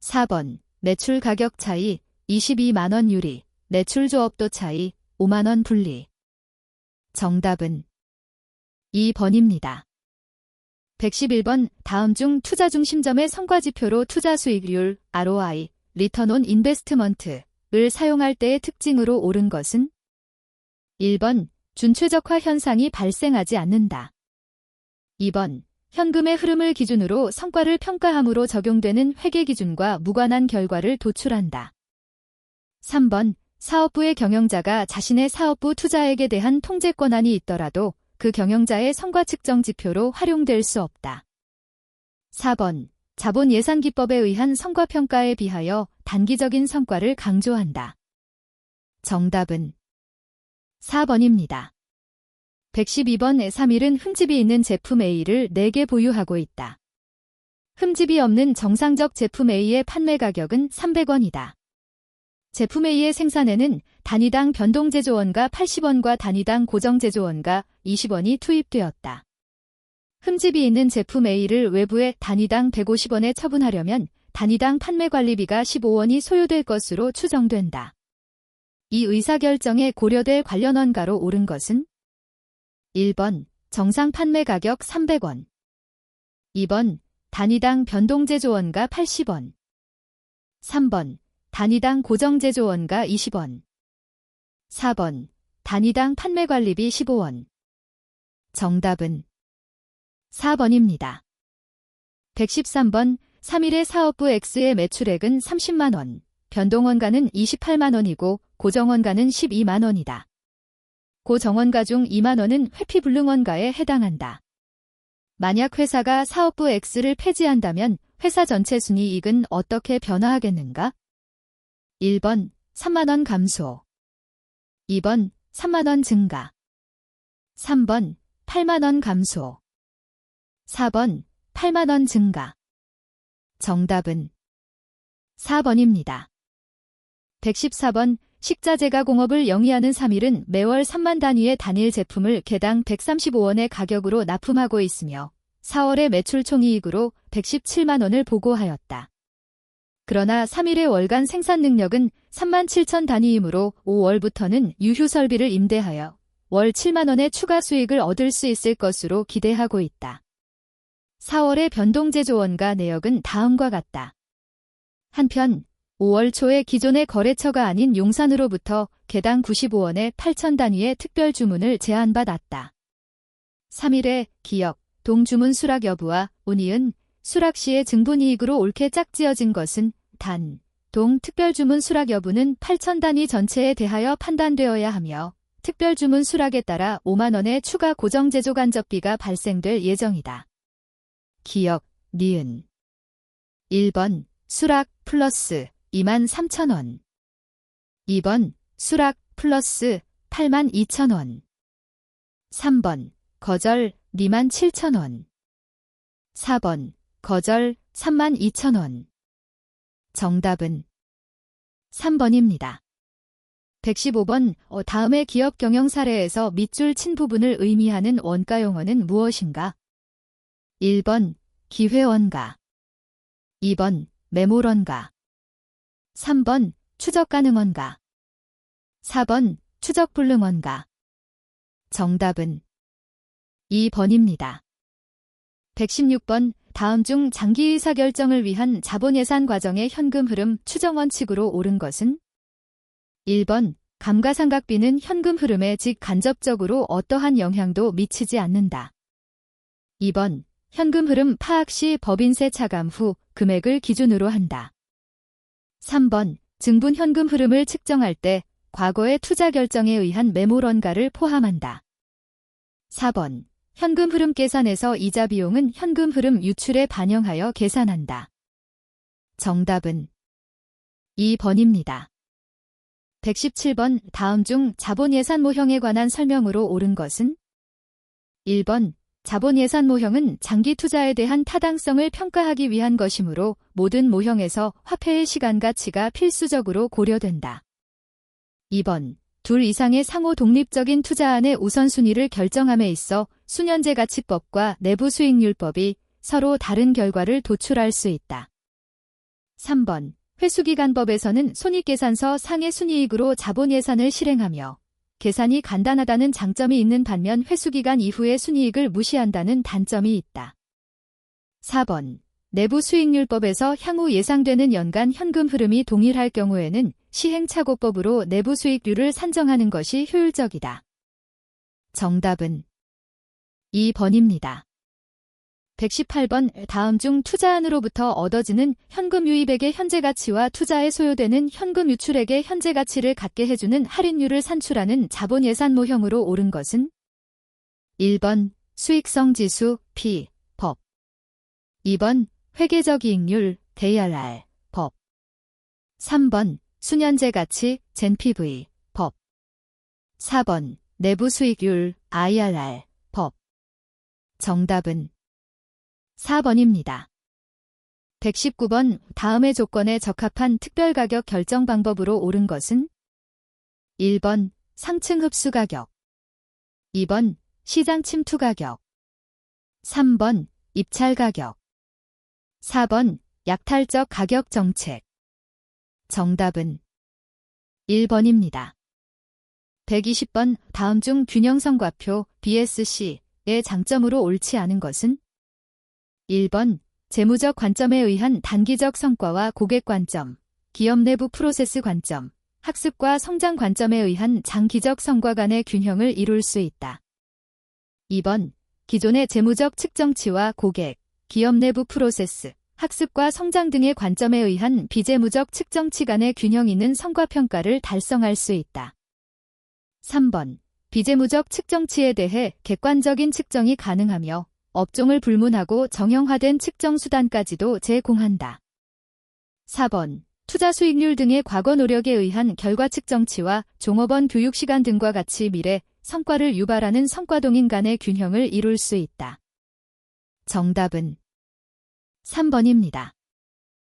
4번 매출 가격 차이 22만원 유리, 매출 조업도 차이 5만원 분리. 정답은 2번입니다. 111번 다음 중 투자 중심점의 성과지표로 투자 수익률 ROI, Return on Investment를 사용할 때의 특징으로 옳은 것은? 1번 준최적화 현상이 발생하지 않는다. 2번 현금의 흐름을 기준으로 성과를 평가함으로 적용되는 회계기준과 무관한 결과를 도출한다. 3번 사업부의 경영자가 자신의 사업부 투자액에 대한 통제 권한이 있더라도 그 경영자의 성과 측정 지표로 활용될 수 없다. 4번 자본 예산 기법에 의한 성과 평가에 비하여 단기적인 성과를 강조한다. 정답은 4번입니다. 112번 3일은 흠집이 있는 제품 A를 4개 보유하고 있다. 흠집이 없는 정상적 제품 A의 판매 가격은 300원이다. 제품 A의 생산에는 단위당 변동 제조원가 80원과 단위당 고정 제조원가 20원이 투입되었다. 흠집이 있는 제품 A를 외부에 단위당 150원에 처분하려면 단위당 판매 관리비가 15원이 소요될 것으로 추정된다. 이 의사결정에 고려될 관련 원가로 옳은 것은? 1번 정상 판매 가격 300원. 2번 단위당 변동 제조원가 80원. 3번 단위당 고정 제조원가 20원. 4번 단위당 판매 관리비 15원. 정답은 4번입니다. 113번 3일의 사업부 X의 매출액은 30만원, 변동원가는 28만원이고 고정원가는 12만원이다. 고정원가 중 2만원은 회피불능원가에 해당한다. 만약 회사가 사업부 X를 폐지한다면 회사 전체 순이익은 어떻게 변화하겠는가? 1번 3만원 감소. 2번 3만원 증가. 3번 8만원 감소. 4번 8만원 증가. 정답은 4번입니다. 114번 식자재가 공업을 영위하는 3일은 매월 3만 단위의 단일 제품을 개당 135원의 가격으로 납품하고 있으며 4월의 매출 총이익으로 117만 원을 보고하였다. 그러나 3일의 월간 생산 능력은 3만 7천 단위이므로 5월부터는 유휴 설비를 임대하여 월 7만 원의 추가 수익을 얻을 수 있을 것으로 기대하고 있다. 4월의 변동제조원가 내역은 다음과 같다. 한편 5월 초에 기존의 거래처가 아닌 용산으로부터 개당 95원의 8천 단위의 특별 주문을 제안받았다. 3일에 기역, 동주문 수락 여부와 운이은, 수락 시의 증분이익으로 옳게 짝지어진 것은 단, 동 특별주문 수락 여부는 8천 단위 전체에 대하여 판단되어야 하며 특별주문 수락에 따라 5만 원의 추가 고정제조 간접비가 발생될 예정이다. 기역, 니은 1번 수락 플러스 2만 3천 원. 2번 수락 플러스 8만 2천 원. 3번 거절 2만 7천 원. 4번 거절 3만 2천 원. 정답은 3번입니다. 115번 다음의 기업 경영 사례에서 밑줄 친 부분을 의미하는 원가 용어는 무엇인가? 1번 기회원가. 2번 매몰원가. 3번 추적가능원가. 4번 추적불능원가. 정답은 2번입니다. 116번 다음 중 장기 의사결정을 위한 자본예산 과정의 현금 흐름 추정 원칙으로 옳은 것은? 1번 감가상각비는 현금 흐름에 직간접적으로 어떠한 영향도 미치지 않는다. 2번 현금 흐름 파악 시 법인세 차감 후 금액을 기준으로 한다. 3번. 증분 현금 흐름을 측정할 때 과거의 투자 결정에 의한 메모런가를 포함한다. 4번. 현금 흐름 계산에서 이자 비용은 현금 흐름 유출에 반영하여 계산한다. 정답은 2번입니다. 117번. 다음 중 자본 예산 모형에 관한 설명으로 옳은 것은? 1번. 자본 예산 모형은 장기 투자에 대한 타당성을 평가하기 위한 것이므로 모든 모형에서 화폐의 시간 가치가 필수적으로 고려된다. 2번. 둘 이상의 상호 독립적인 투자안의 우선순위를 결정함에 있어 수년제 가치법과 내부 수익률법이 서로 다른 결과를 도출할 수 있다. 3번. 회수기간법에서는 손익계산서 상의 순이익으로 자본 예산을 실행하며 계산이 간단하다는 장점이 있는 반면 회수기간 이후의 순이익을 무시한다는 단점이 있다. 4번. 내부 수익률법에서 향후 예상되는 연간 현금 흐름이 동일할 경우에는 시행착오법으로 내부 수익률을 산정하는 것이 효율적이다. 정답은 2번입니다. 118번. 다음 중 투자안으로부터 얻어지는 현금 유입액의 현재 가치와 투자에 소요되는 현금 유출액의 현재 가치를 같게 해주는 할인율을 산출하는 자본 예산 모형으로 옳은 것은? 1번. 수익성 지수 P, 법. 2번. 회계적 이익률 DRR, 법. 3번. 수년제 가치 ZenPV, 법. 4번. 내부 수익률 IRR, 법. 정답은 4번입니다. 119번. 다음의 조건에 적합한 특별가격 결정 방법으로 옳은 것은? 1번. 상층 흡수 가격. 2번. 시장 침투 가격. 3번. 입찰 가격. 4번. 약탈적 가격 정책. 정답은 1번입니다. 120번. 다음 중 균형성과표 BSC의 장점으로 옳지 않은 것은? 1번. 재무적 관점에 의한 단기적 성과와 고객 관점, 기업 내부 프로세스 관점, 학습과 성장 관점에 의한 장기적 성과 간의 균형을 이룰 수 있다. 2번. 기존의 재무적 측정치와 고객, 기업 내부 프로세스, 학습과 성장 등의 관점에 의한 비재무적 측정치 간의 균형 있는 성과평가를 달성할 수 있다. 3번. 비재무적 측정치에 대해 객관적인 측정이 가능하며 업종을 불문하고 정형화된 측정 수단까지도 제공한다. 4번. 투자 수익률 등의 과거 노력에 의한 결과 측정치와 종업원 교육 시간 등과 같이 미래 성과를 유발하는 성과동인 간의 균형을 이룰 수 있다. 정답은 3번입니다.